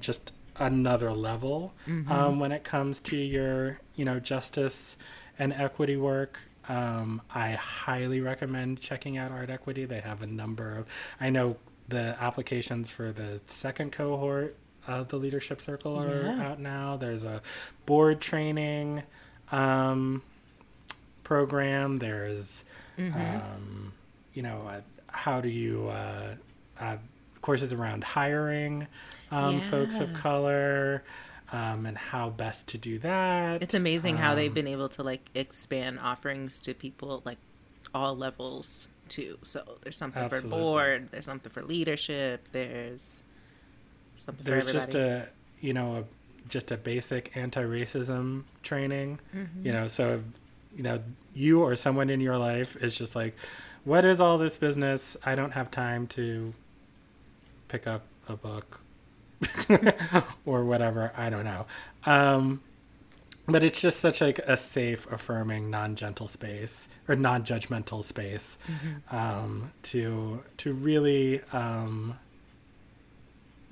just another level when it comes to your, justice and equity work, I highly recommend checking out Art Equity. They have a number of, I know the applications for the second cohort of the Leadership Circle are out now. There's a board training program. There's, how do you, courses around hiring folks of color and how best to do that. It's amazing how they've been able to like expand offerings to people like all levels too. So there's something for board, there's something for leadership, there's something for everybody. Just a basic anti-racism training. So if, you or someone in your life is just like, what is all this business? I don't have time to pick up a book or whatever. I don't know. But it's just such like a safe, affirming, non-judgmental space to really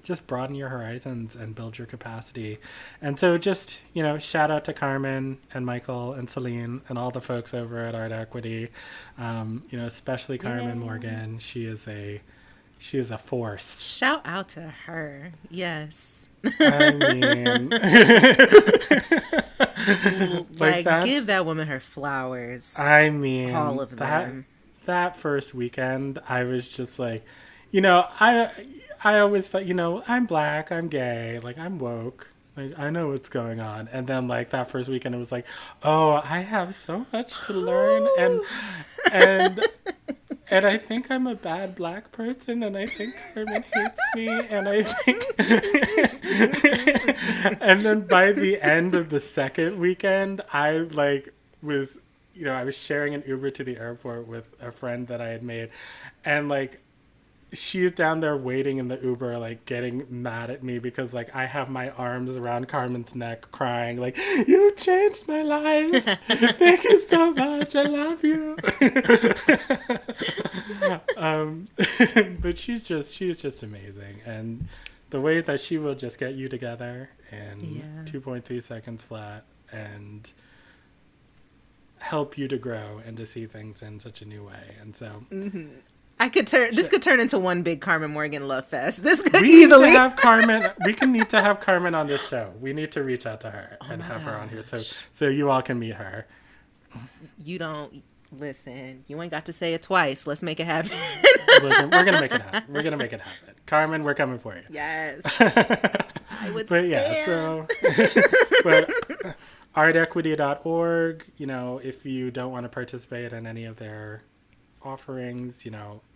just broaden your horizons and build your capacity. And so just, shout out to Carmen and Michael and Celine and all the folks over at Art Equity, especially Carmen Morgan. She is a force. Shout out to her. Yes. I mean, give that woman her flowers. I mean, all of them. That first weekend, I was just like, I always thought, I'm Black, I'm gay, like I'm woke, like I know what's going on. And then like that first weekend, it was like, oh, I have so much to learn, and I think I'm a bad Black person, and I think Carmen hates me, and I think, and then by the end of the second weekend, I like was, I was sharing an Uber to the airport with a friend that I had made, and like, she's down there waiting in the Uber, like getting mad at me because like I have my arms around Carmen's neck crying like, you changed my life. Thank you so much. I love you. But she's just amazing. And the way that she will just get you together in 2.3 seconds flat and help you to grow and to see things in such a new way. And so this could turn into one big Carmen Morgan love fest. This could we easily need to have Carmen. Need to have Carmen on this show. We need to reach out to her and have her on here so you all can meet her. You don't listen. You ain't got to say it twice. Let's make it happen. We're gonna make it happen. We're gonna make it happen. Carmen, we're coming for you. Yes. I would. But yeah, so but artequity.org, if you don't want to participate in any of their offerings,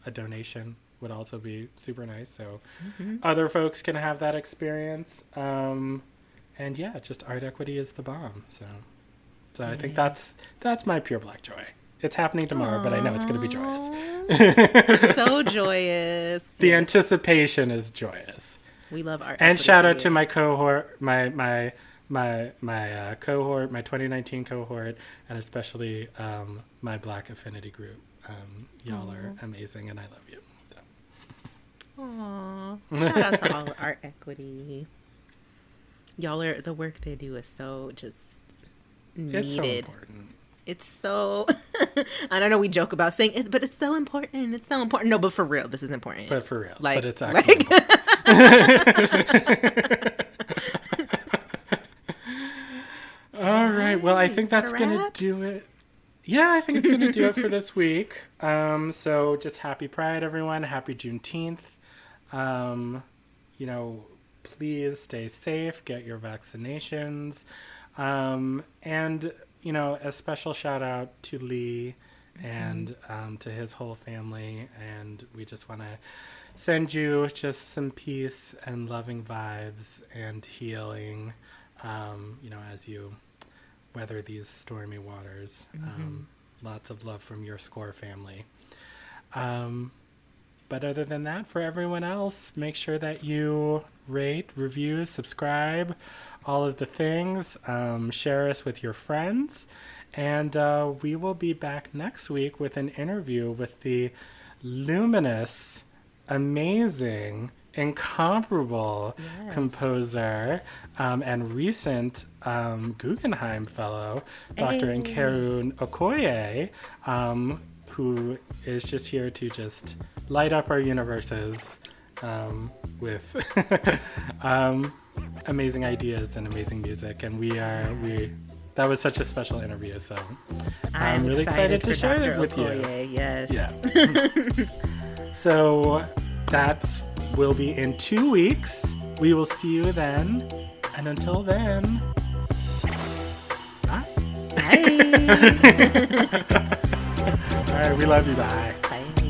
a donation would also be super nice, so other folks can have that experience. And yeah, just Art Equity is the bomb. So I think that's my pure Black joy. It's happening tomorrow, but I know it's going to be joyous. So joyous. The anticipation is joyous. We love Art And Equity shout out to my cohort, my cohort, my 2019 cohort, and especially my Black affinity group. Y'all are amazing, and I love you. So. Aww. Shout out to all Art Equity. Y'all are, the work they do is so just needed. It's so important. It's so, I don't know, we joke about saying it, but it's so important. It's so important. No, but for real, this is important. But for real. Like, but it's actually important. All right. Well, I think that's going to do it. Yeah, I think it's going to do it for this week. So just happy Pride, everyone. Happy Juneteenth. Please stay safe. Get your vaccinations. And, a special shout out to Lee and to his whole family. And we just want to send you just some peace and loving vibes and healing, as you weather these stormy waters. Lots of love from your SCORE family. But other than that, for everyone else, make sure that you rate, review, subscribe, all of the things. Share us with your friends. And we will be back next week with an interview with the luminous, amazing, incomparable composer and recent Guggenheim Fellow, Dr. Nkeru Okoye, who is just here to just light up our universes with amazing ideas and amazing music. And that was such a special interview, so I'm really excited to share it with Okoye, you. Yes. Yeah. So that will be in 2 weeks. We will see you then. And until then, bye. Bye. All right, we love you. Bye. Bye.